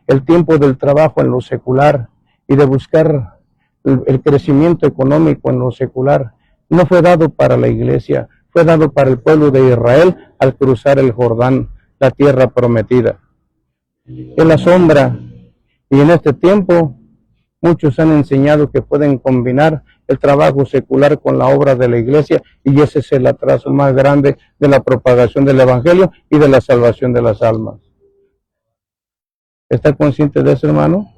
el tiempo del trabajo en lo secular y de buscar el crecimiento económico en lo secular no fue dado para la iglesia, fue dado para el pueblo de Israel al cruzar el Jordán, la tierra prometida. En la sombra y en este tiempo muchos han enseñado que pueden combinar el trabajo secular con la obra de la iglesia y ese es el atraso más grande de la propagación del evangelio y de la salvación de las almas. ¿Está consciente de eso, hermano?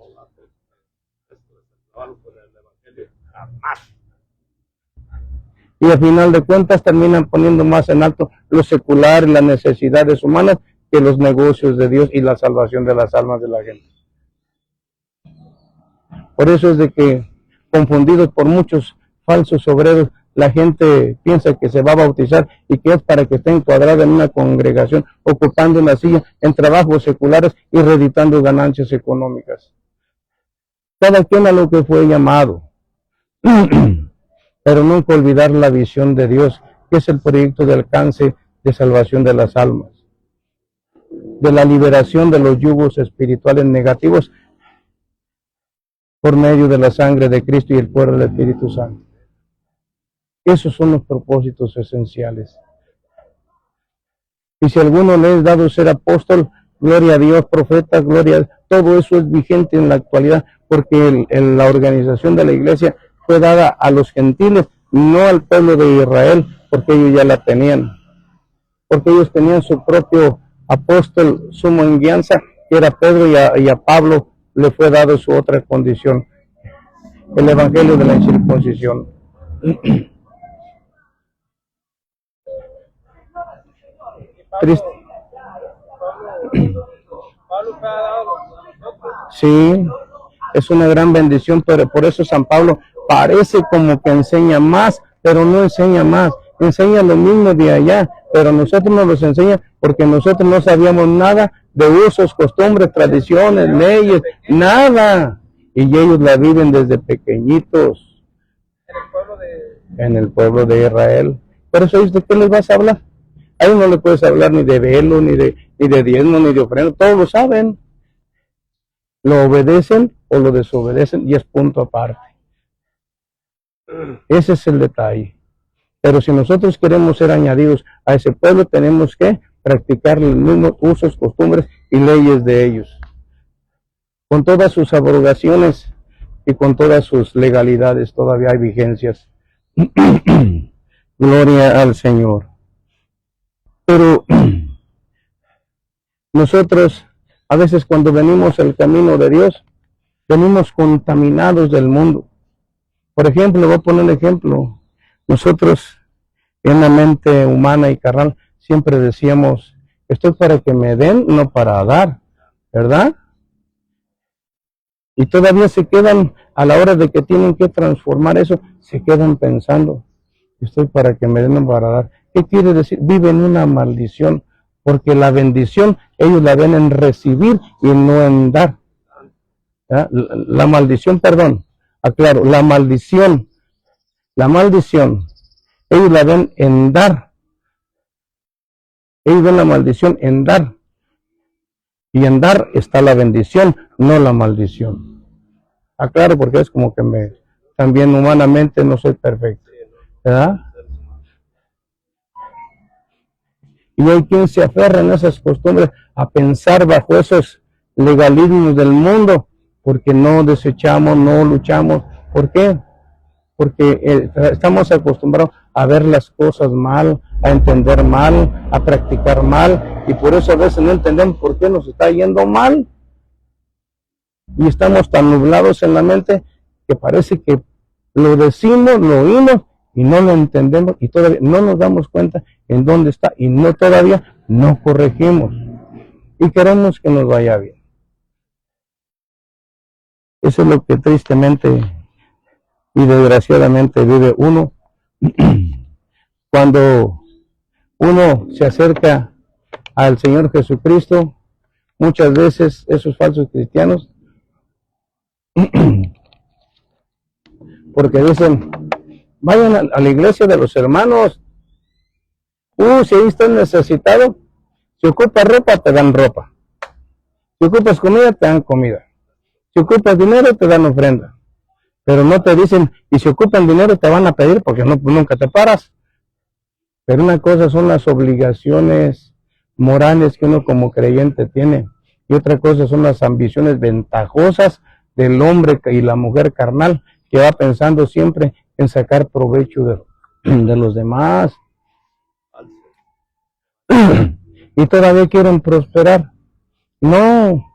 Y al final de cuentas terminan poniendo más en alto lo secular y las necesidades humanas que los negocios de Dios y la salvación de las almas de la gente. Por eso es de que, confundidos por muchos falsos obreros, la gente piensa que se va a bautizar y que es para que esté encuadrada en una congregación, ocupando una silla en trabajos seculares y reeditando ganancias económicas. Cada quien a lo que fue llamado, pero nunca olvidar la visión de Dios, que es el proyecto de alcance de salvación de las almas, de la liberación de los yugos espirituales negativos por medio de la sangre de Cristo y el poder del Espíritu Santo. Esos son los propósitos esenciales. Y si a alguno le es dado ser apóstol, gloria a Dios, profeta, gloria a Dios, todo eso es vigente en la actualidad, porque la organización de la iglesia fue dada a los gentiles, no al pueblo de Israel, porque ellos ya la tenían. Porque ellos tenían su propio apóstol sumo en guianza, que era Pedro, y a Pablo le fue dado su otra condición, el evangelio de la incircuncisión. Triste. Sí, es una gran bendición, pero por eso San Pablo parece como que enseña más, pero no enseña más, enseña lo mismo de allá, pero a nosotros nos los enseña porque nosotros no sabíamos nada de usos, costumbres, tradiciones, leyes, nada. Y ellos la viven desde pequeñitos en el pueblo de Israel. Por eso, ¿de qué les vas a hablar? A ellos no le puedes hablar ni de velo, ni de diezmo, ni de ofrenda, todos lo saben. Lo obedecen o lo desobedecen y es punto aparte. Ese es el detalle. Pero si nosotros queremos ser añadidos a ese pueblo, tenemos que practicar los mismos usos, costumbres y leyes de ellos, con todas sus abrogaciones y con todas sus legalidades. Todavía hay vigencias. Gloria al Señor. Pero nosotros, a veces cuando venimos al camino de Dios, venimos contaminados del mundo. Por ejemplo, voy a poner un ejemplo. Nosotros, en la mente humana y carnal, siempre decíamos, estoy para que me den, no para dar, ¿verdad? Y todavía se quedan, a la hora de que tienen que transformar eso, se quedan pensando, estoy para que me den, no para dar. ¿Qué quiere decir? Viven una maldición, porque la bendición ellos la ven en recibir y no en dar. ¿Ya? La maldición, perdón, aclaro, la maldición, ellos la ven en dar. Ellos ven la maldición en dar. Y en dar está la bendición, no la maldición. Aclaro porque es como que también humanamente no soy perfecto, ¿verdad? Y hay quien se aferra en esas costumbres a pensar bajo esos legalismos del mundo, porque no desechamos, no luchamos. ¿Por qué? Porque estamos acostumbrados a ver las cosas mal, a entender mal, a practicar mal, y por eso a veces no entendemos por qué nos está yendo mal. Y estamos tan nublados en la mente que parece que lo decimos, lo oímos y no lo entendemos y todavía no nos damos cuenta en dónde está y todavía no corregimos y queremos que nos vaya bien. Eso es lo que tristemente y desgraciadamente vive uno cuando uno se acerca al Señor Jesucristo. Muchas veces esos falsos cristianos, porque dicen, vayan a la iglesia de los hermanos, si ahí estás necesitado, si ocupas ropa, te dan ropa, si ocupas comida, te dan comida, si ocupas dinero, te dan ofrenda, pero no te dicen, y si ocupan dinero, te van a pedir, porque nunca te paras. Pero una cosa son las obligaciones morales que uno como creyente tiene, y otra cosa son las ambiciones ventajosas del hombre y la mujer carnal, que va pensando siempre en sacar provecho de los demás. Y todavía quieren prosperar. No,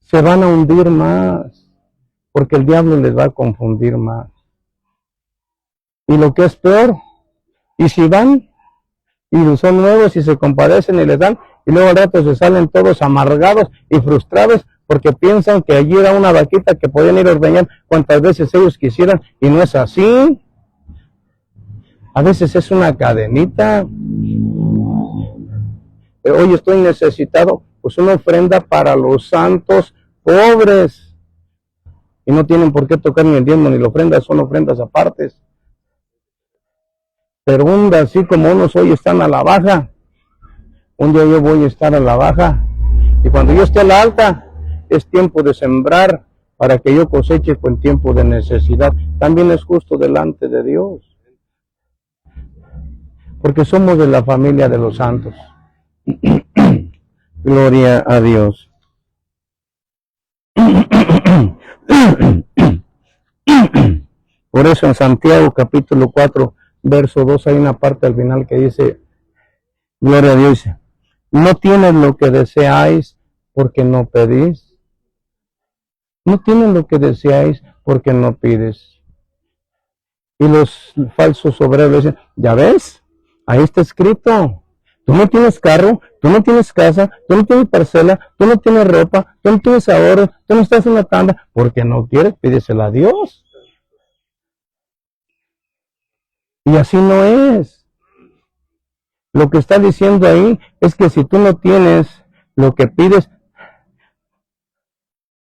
se van a hundir más, porque el diablo les va a confundir más. Y lo que es peor, y si van, y son nuevos y se compadecen y les dan, y luego al rato se salen todos amargados y frustrados, porque piensan que allí era una vaquita que podían ir a ordeñar cuantas veces ellos quisieran, y no es así. A veces es una cadenita. Hoy estoy necesitado, pues una ofrenda para los santos pobres. Y no tienen por qué tocar ni el diezmo ni la ofrenda, son ofrendas apartes. Pero así como unos hoy están a la baja, un día yo voy a estar a la baja. Y cuando yo esté a la alta, es tiempo de sembrar para que yo coseche con tiempo de necesidad. También es justo delante de Dios, porque somos de la familia de los santos. Gloria a Dios. Por eso en Santiago capítulo 4, verso 2, hay una parte al final que dice, gloria a Dios, no tienes lo que deseáis porque no pedís. No tienen lo que deseáis porque no pides. Y los falsos obreros dicen, ya ves, ahí está escrito, tú no tienes carro, tú no tienes casa, tú no tienes parcela, tú no tienes ropa, tú no tienes ahorro, tú no estás en la tanda, porque no quieres, pídesela a Dios. Y así no es. Lo que está diciendo ahí es que si tú no tienes lo que pides,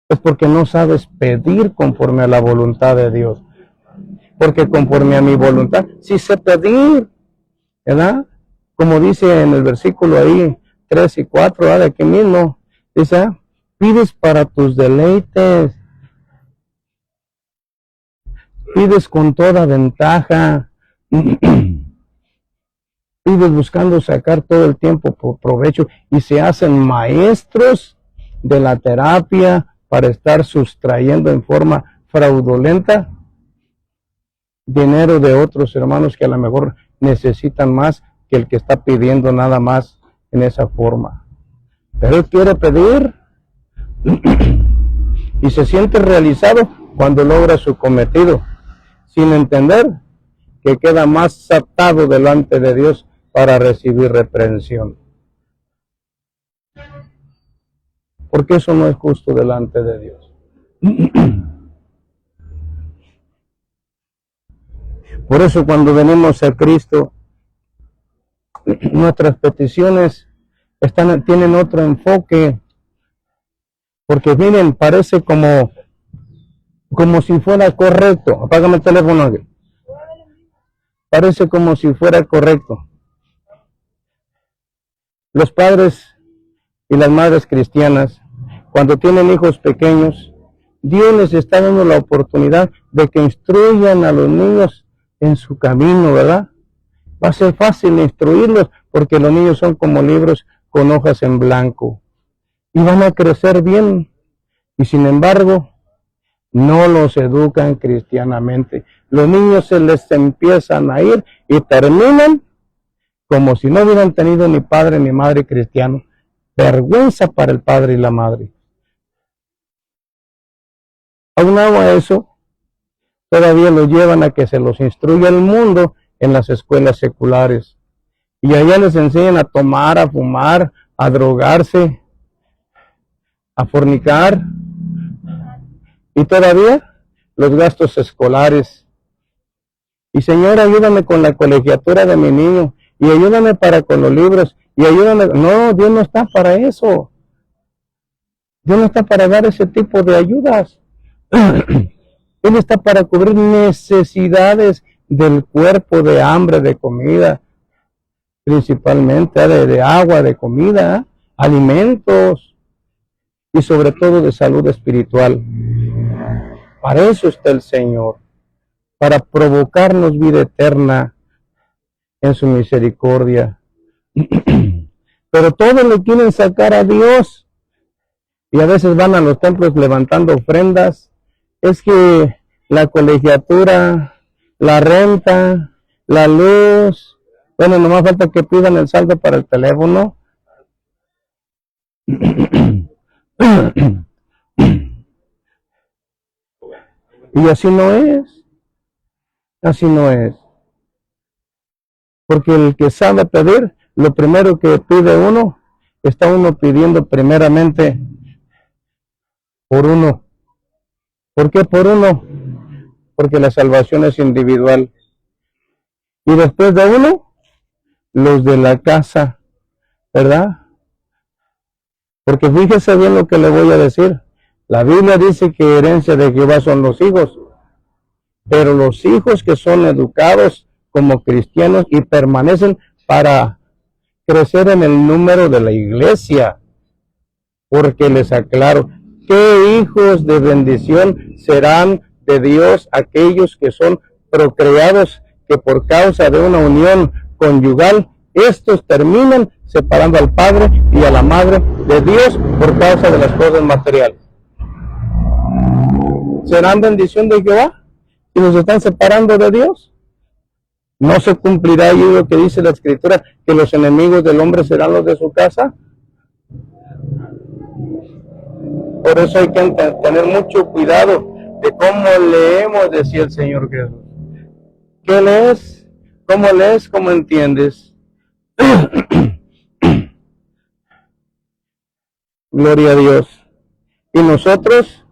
es porque no sabes pedir conforme a la voluntad de Dios. Porque conforme a mi voluntad, sí sé pedir, ¿verdad? Como dice en el versículo ahí, 3 y 4, de aquí mismo, dice, pides para tus deleites, pides con toda ventaja, pides buscando sacar todo el tiempo por provecho y se hacen maestros de la terapia para estar sustrayendo en forma fraudulenta dinero de otros hermanos que a lo mejor necesitan más que el que está pidiendo nada más en esa forma. Pero él quiere pedir y se siente realizado cuando logra su cometido, sin entender que queda más atado delante de Dios para recibir reprensión. Porque eso no es justo delante de Dios. Por eso cuando venimos a Cristo, nuestras peticiones tienen otro enfoque, porque miren, parece como si fuera correcto. Apágame el teléfono, Ángel. Parece como si fuera correcto. Los padres y las madres cristianas, cuando tienen hijos pequeños, Dios les está dando la oportunidad de que instruyan a los niños en su camino, ¿verdad? Va a ser fácil instruirlos porque los niños son como libros con hojas en blanco y van a crecer bien. Y sin embargo, no los educan cristianamente. Los niños se les empiezan a ir y terminan como si no hubieran tenido ni padre ni madre cristiano. Vergüenza para el padre y la madre. Aunado a eso, todavía los llevan a que se los instruya el mundo en las escuelas seculares. Y allá les enseñan a tomar, a fumar, a drogarse, a fornicar. Y todavía los gastos escolares. Y Señor, ayúdame con la colegiatura de mi niño. Y ayúdame para con los libros. Y ayúdame. No, Dios no está para eso. Dios no está para dar ese tipo de ayudas. Él está para cubrir necesidades del cuerpo, de hambre, de comida, principalmente de agua, de comida, alimentos y sobre todo de salud espiritual. Para eso está el Señor, para provocarnos vida eterna en su misericordia. Pero todos le quieren sacar a Dios y a veces van a los templos levantando ofrendas. Es que la colegiatura, la renta, la luz, bueno, nomás falta que pidan el saldo para el teléfono. Y así no es. Así no es. Porque el que sabe pedir, lo primero que pide uno, está uno pidiendo primeramente por uno. ¿Por qué por uno? Porque la salvación es individual. Y después de uno, los de la casa, ¿verdad? Porque fíjese bien lo que le voy a decir. La Biblia dice que herencia de Jehová son los hijos. Pero los hijos que son educados como cristianos y permanecen para crecer en el número de la iglesia. Porque les aclaro, ¿qué hijos de bendición serán de Dios aquellos que son procreados, que por causa de una unión conyugal, estos terminan separando al padre y a la madre de Dios por causa de las cosas materiales? ¿Serán bendición de Jehová si nos están separando de Dios? ¿No se cumplirá ahí lo que dice la Escritura, que los enemigos del hombre serán los de su casa? Por eso hay que tener mucho cuidado de cómo leemos, decía el Señor Jesús. ¿Qué lees? ¿Cómo lees? ¿Cómo entiendes? Gloria a Dios. Y nosotros,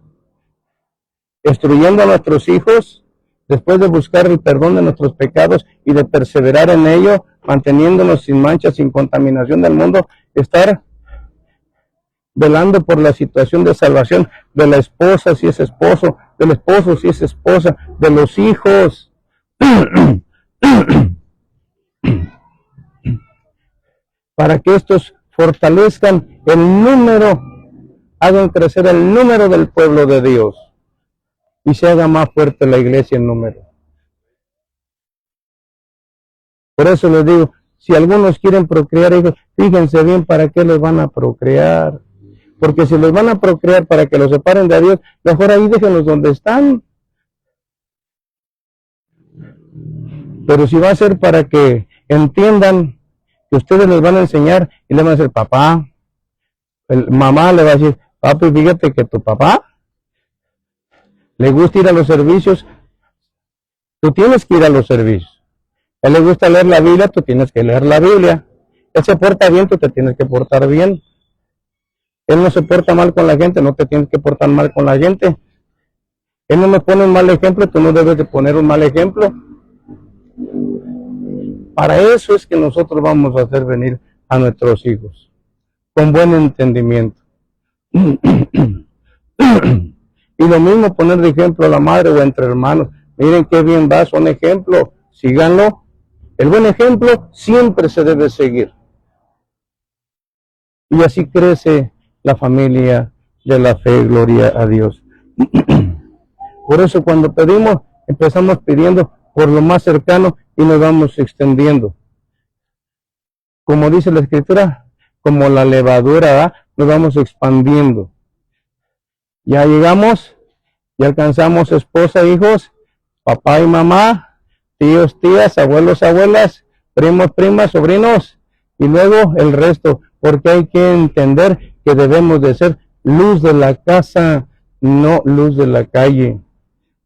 instruyendo a nuestros hijos, después de buscar el perdón de nuestros pecados y de perseverar en ello, manteniéndonos sin mancha, sin contaminación del mundo, estar velando por la situación de salvación de la esposa si es esposo, del esposo si es esposa, de los hijos. Para que estos fortalezcan el número, hagan crecer el número del pueblo de Dios y se haga más fuerte la iglesia en número. Por eso les digo, si algunos quieren procrear hijos, fíjense bien para qué les van a procrear. Porque si los van a procrear para que los separen de Dios, mejor ahí déjenlos donde están. Pero si va a ser para que entiendan que ustedes les van a enseñar y le van a decir, papá, mamá le va a decir, papi, fíjate que tu papá le gusta ir a los servicios, tú tienes que ir a los servicios. A él le gusta leer la Biblia, tú tienes que leer la Biblia. Él se porta bien, tú te tienes que portar bien. Él no se porta mal con la gente, no te tienes que portar mal con la gente. Él no me pone un mal ejemplo, tú no debes de poner un mal ejemplo. Para eso es que nosotros vamos a hacer venir a nuestros hijos, con buen entendimiento. Y lo mismo poner de ejemplo a la madre o entre hermanos. Miren qué bien va, son ejemplos, síganlo. El buen ejemplo siempre se debe seguir. Y así crece la familia de la fe, gloria a Dios. Por eso cuando pedimos, empezamos pidiendo por lo más cercano y nos vamos extendiendo. Como dice la Escritura, como la levadura, ¿verdad? Nos vamos expandiendo. Ya llegamos, ya alcanzamos esposa, hijos, papá y mamá, tíos, tías, abuelos, abuelas, primos, primas, sobrinos, y luego el resto, porque hay que entender que debemos de ser luz de la casa, no luz de la calle,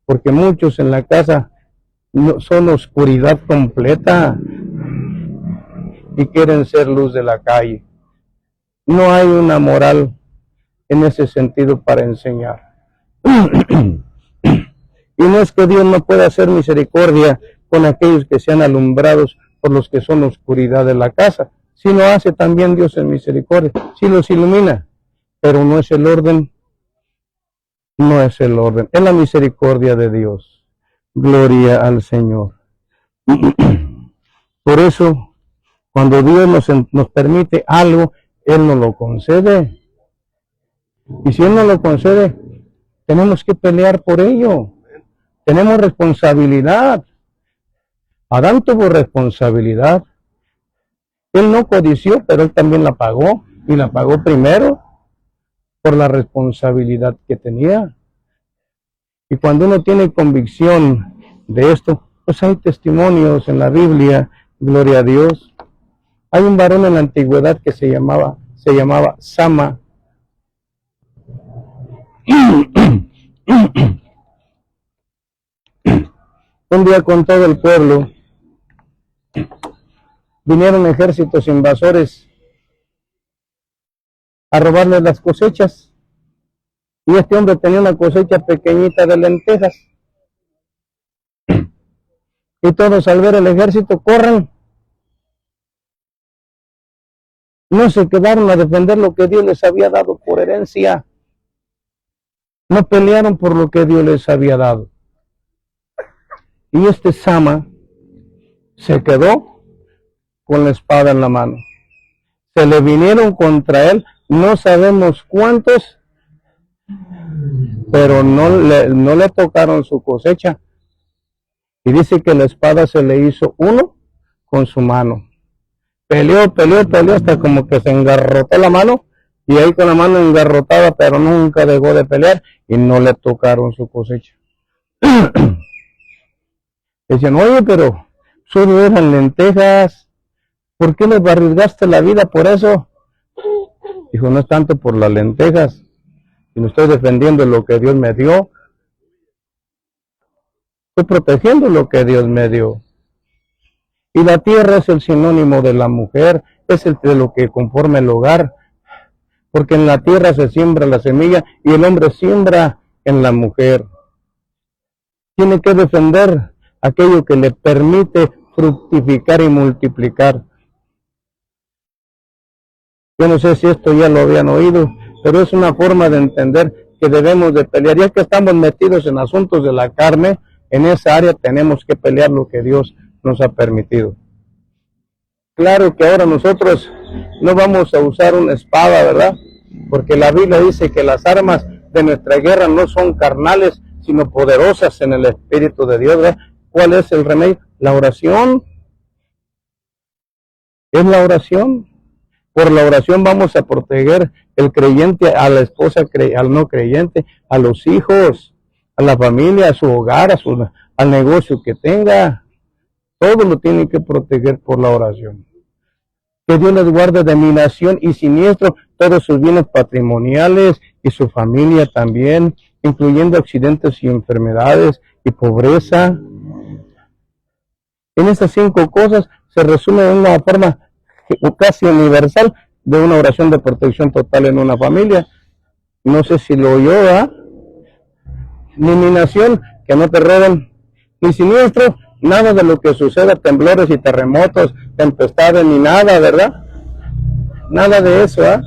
porque muchos en la casa son oscuridad completa y quieren ser luz de la calle. No hay una moral en ese sentido para enseñar. Y no es que Dios no pueda hacer misericordia con aquellos que sean alumbrados por los que son oscuridad de la casa. Sí lo hace también Dios en misericordia, sí los ilumina, pero no es el orden, no es el orden, es la misericordia de Dios. Gloria al Señor. Por eso, cuando Dios nos permite algo, Él nos lo concede. Y si Él nos lo concede, tenemos que pelear por ello. Tenemos responsabilidad. Adán tuvo responsabilidad. Él no codició, pero él también la pagó. Y la pagó primero por la responsabilidad que tenía. Y cuando uno tiene convicción de esto, pues hay testimonios en la Biblia, gloria a Dios. Hay un varón en la antigüedad que se llamaba Sama. Un día con todo el pueblo vinieron ejércitos invasores a robarles las cosechas. Y este hombre tenía una cosecha pequeñita de lentejas. Y todos al ver el ejército corren. No se quedaron a defender lo que Dios les había dado por herencia. No pelearon por lo que Dios les había dado. Y este Sama se quedó con la espada en la mano. Se le vinieron contra él, no sabemos cuántos, pero no le tocaron su cosecha. Y dice que la espada se le hizo uno con su mano. Peleó hasta como que se engarrotó la mano, y ahí con la mano engarrotada, pero nunca dejó de pelear y no le tocaron su cosecha. Decían, oye, pero solo eran lentejas, ¿por qué les arriesgaste la vida por eso? Dijo, no es tanto por las lentejas, sino estoy defendiendo lo que Dios me dio. Estoy protegiendo lo que Dios me dio. Y la tierra es el sinónimo de la mujer, es el de lo que conforma el hogar, porque en la tierra se siembra la semilla y el hombre siembra en la mujer. Tiene que defender aquello que le permite fructificar y multiplicar. Yo no sé si esto ya lo habían oído, pero es una forma de entender que debemos de pelear. Ya que estamos metidos en asuntos de la carne, en esa área tenemos que pelear lo que Dios nos ha permitido. Claro que ahora nosotros no vamos a usar una espada, ¿verdad? Porque la Biblia dice que las armas de nuestra guerra no son carnales, sino poderosas en el Espíritu de Dios, ¿verdad? ¿Cuál es el remedio? La oración. Es la oración. Por la oración vamos a proteger el creyente, a la esposa, al no creyente, a los hijos, a la familia, a su hogar, al negocio que tenga. Todo lo tiene que proteger por la oración. Que Dios les guarde de minación y siniestro todos sus bienes patrimoniales y su familia también, incluyendo accidentes y enfermedades y pobreza. En esas 5 cosas se resume en una forma casi universal de una oración de protección total en una familia. No sé si lo oyó, ¿verdad? Ni minación, que no te roben, ni siniestro, nada de lo que suceda, temblores y terremotos, tempestades, ni nada, ¿verdad? Nada de eso, ¿ah?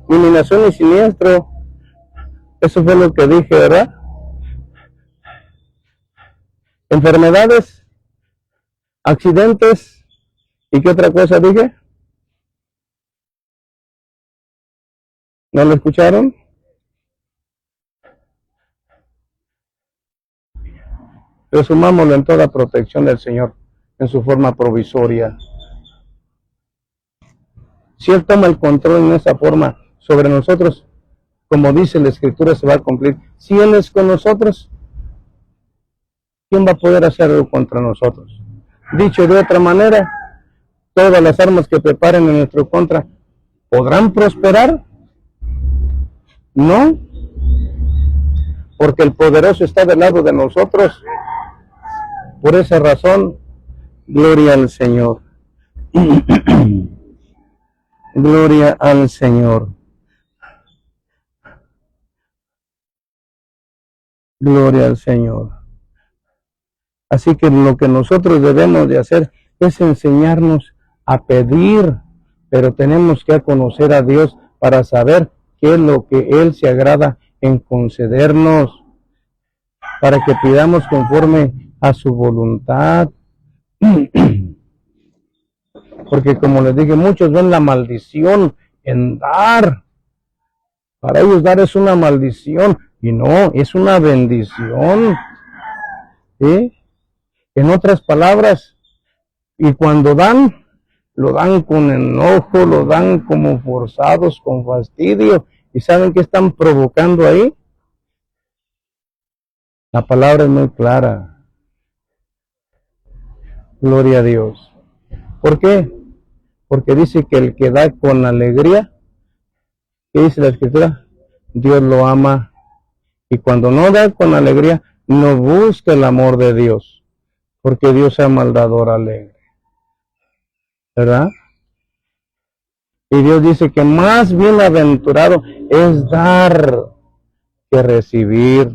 Ni minación ni siniestro. Eso fue lo que dije, ¿verdad? Enfermedades, accidentes, ¿y qué otra cosa dije? ¿No lo escucharon? Resumámoslo en toda protección del Señor, en su forma provisoria. Si Él toma el control en esa forma sobre nosotros, como dice la Escritura, se va a cumplir. Si Él es con nosotros, ¿quién va a poder hacer algo contra nosotros? Dicho de otra manera, todas las armas que preparen en nuestro contra, ¿podrán prosperar? No, porque el poderoso está del lado de nosotros. Por esa razón, gloria al Señor. Gloria al Señor. Gloria al Señor. Así que lo que nosotros debemos de hacer es enseñarnos a pedir, pero tenemos que conocer a Dios para saber qué es lo que Él se agrada en concedernos, para que pidamos conforme a su voluntad. Porque como les dije, muchos ven la maldición en dar. Para ellos dar es una maldición, y no, es una bendición. ¿Sí? En otras palabras, y cuando dan, lo dan con enojo, lo dan como forzados, con fastidio. ¿Y saben qué están provocando ahí? La palabra es muy clara. Gloria a Dios. ¿Por qué? Porque dice que el que da con alegría, ¿qué dice la Escritura? Dios lo ama. Y cuando no da con alegría, no busca el amor de Dios, porque Dios ama al dador alegre. ¿Verdad? Y Dios dice que más bienaventurado es dar que recibir.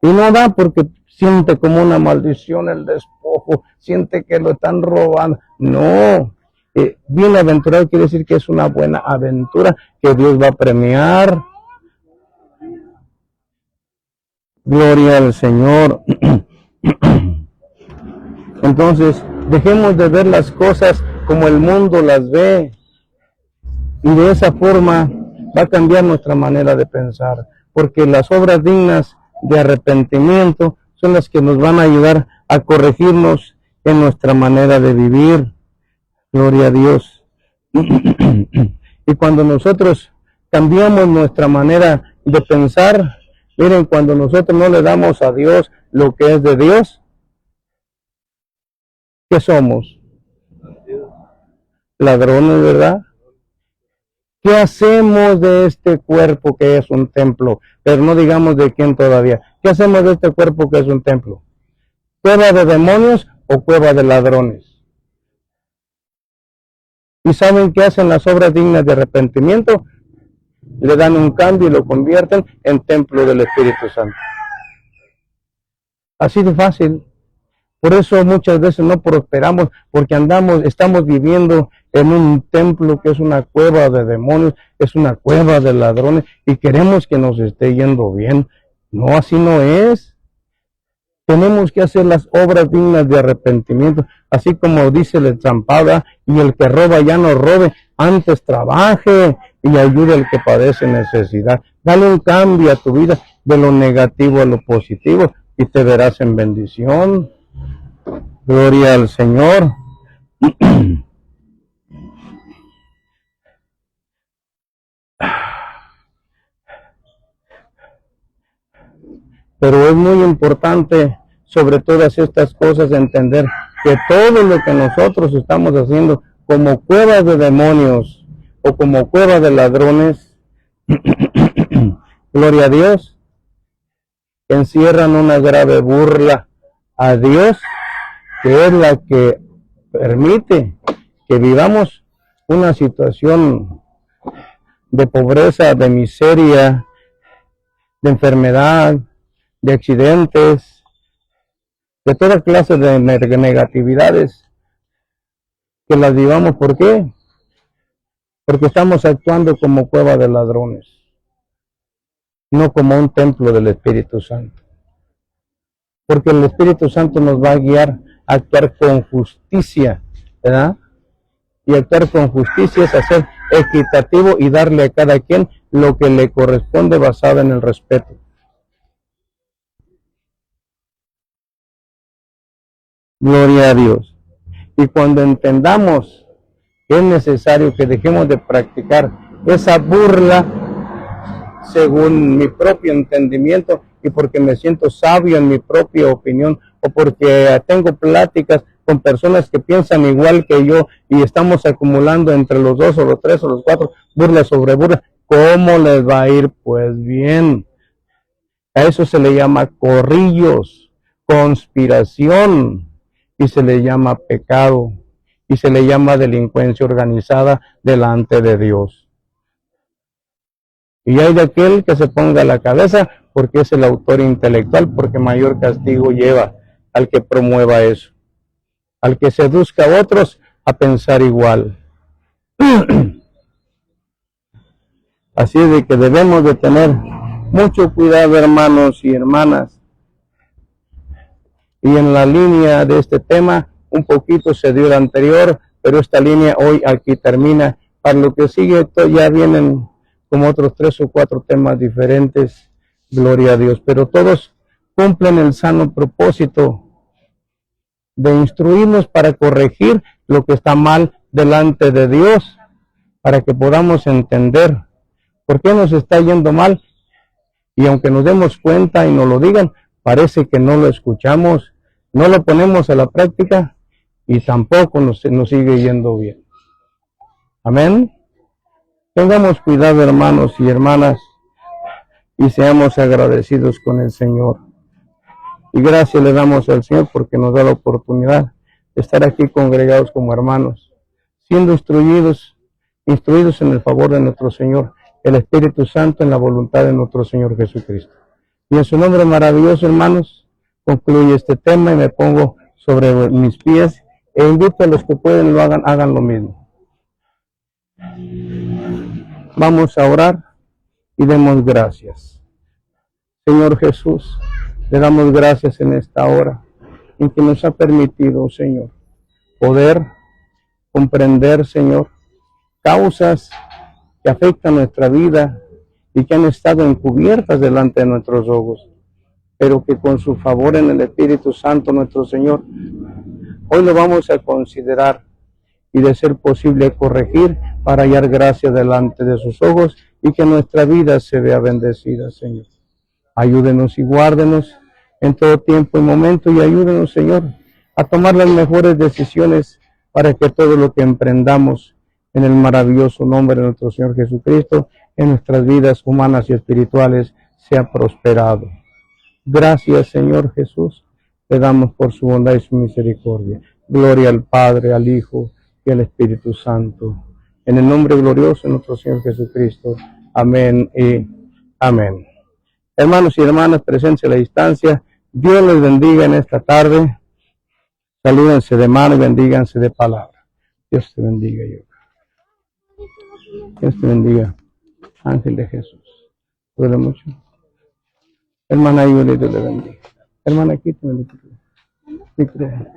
Y no da porque siente como una maldición el despojo, siente que lo están robando. No, bienaventurado quiere decir que es una buena aventura que Dios va a premiar. Gloria al Señor. Entonces, dejemos de ver las cosas como el mundo las ve. Y de esa forma va a cambiar nuestra manera de pensar. Porque las obras dignas de arrepentimiento son las que nos van a ayudar a corregirnos en nuestra manera de vivir. Gloria a Dios. Y cuando nosotros cambiamos nuestra manera de pensar, miren, cuando nosotros no le damos a Dios lo que es de Dios, ¿qué somos? Ladrones, ¿verdad? ¿Qué hacemos de este cuerpo que es un templo? Pero no digamos de quién todavía. ¿Qué hacemos de este cuerpo que es un templo? ¿Cueva de demonios o cueva de ladrones? ¿Y saben qué hacen las obras dignas de arrepentimiento? le dan un cambio y lo convierten en templo del Espíritu Santo. Así de fácil. Por eso muchas veces no prosperamos, porque estamos viviendo en un templo que es una cueva de demonios, es una cueva de ladrones, y queremos que nos esté yendo bien. No, así no es. Tenemos que hacer las obras dignas de arrepentimiento, así como dice la trampada, y el que roba ya no robe, antes trabaje y ayude al que padece necesidad. Dale un cambio a tu vida de lo negativo a lo positivo y te verás en bendición. Gloria al Señor. Pero es muy importante, sobre todas estas cosas, entender que todo lo que nosotros estamos haciendo como cuevas de demonios o como cuevas de ladrones, gloria a Dios, encierran una grave burla a Dios, que es la que permite que vivamos una situación de pobreza, de miseria, de enfermedad, de accidentes, de toda clase de negatividades, que las vivamos. ¿Por qué? Porque estamos actuando como cueva de ladrones, no como un templo del Espíritu Santo. Porque el Espíritu Santo nos va a guiar a actuar con justicia, ¿verdad? Y actuar con justicia es hacer equitativo y darle a cada quien lo que le corresponde basado en el respeto. Gloria a Dios. Y cuando entendamos que es necesario que dejemos de practicar esa burla según mi propio entendimiento y porque me siento sabio en mi propia opinión, o porque tengo pláticas con personas que piensan igual que yo y estamos acumulando entre los 2 o los 3 o los 4 burlas sobre burlas, ¿cómo les va a ir? Pues bien. A eso se le llama corrillos, conspiración, y se le llama pecado, y se le llama delincuencia organizada delante de Dios. Y hay de aquel que se ponga a la cabeza, porque es el autor intelectual, porque mayor castigo lleva al que promueva eso, al que seduzca a otros a pensar igual. Así es de que debemos de tener mucho cuidado, hermanos y hermanas. Y en la línea de este tema, un poquito se dio el anterior, pero esta línea hoy aquí termina. Para lo que sigue, ya vienen como otros 3 o 4 temas diferentes, gloria a Dios. Pero todos cumplen el sano propósito de instruirnos para corregir lo que está mal delante de Dios, para que podamos entender por qué nos está yendo mal. Y aunque nos demos cuenta y nos lo digan, parece que no lo escuchamos, no lo ponemos a la práctica y tampoco nos sigue yendo bien. Amén. Tengamos cuidado, hermanos y hermanas, y seamos agradecidos con el Señor. Y gracias le damos al Señor porque nos da la oportunidad de estar aquí congregados como hermanos, siendo instruidos en el favor de nuestro Señor, el Espíritu Santo, en la voluntad de nuestro Señor Jesucristo. Y en su nombre maravilloso, hermanos, concluye este tema y me pongo sobre mis pies e invito a los que pueden lo hagan lo mismo. Vamos a orar y demos gracias. Señor Jesús, le damos gracias en esta hora en que nos ha permitido, Señor, poder comprender, Señor, causas que afectan nuestra vida y que han estado encubiertas delante de nuestros ojos, pero que con su favor en el Espíritu Santo, nuestro Señor, hoy lo vamos a considerar y de ser posible corregir para hallar gracia delante de sus ojos y que nuestra vida se vea bendecida, Señor. Ayúdenos y guárdenos en todo tiempo y momento y ayúdenos, Señor, a tomar las mejores decisiones para que todo lo que emprendamos en el maravilloso nombre de nuestro Señor Jesucristo en nuestras vidas humanas y espirituales sea prosperado. Gracias, Señor Jesús, te damos por su bondad y su misericordia. Gloria al Padre, al Hijo y al Espíritu Santo. En el nombre glorioso de nuestro Señor Jesucristo. Amén y amén. Hermanos y hermanas presentes a la distancia, Dios les bendiga en esta tarde. Salúdense de mano y bendíganse de palabra. Dios te bendiga, yo. Dios te bendiga. Ángel de Jesús. ¿Duele mucho? Hermana Ayuri, Dios le bendiga. Hermana, quítame el micrófono.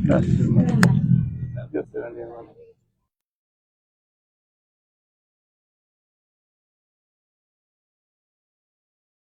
Gracias, hermano. Dios te bendiga, hermano.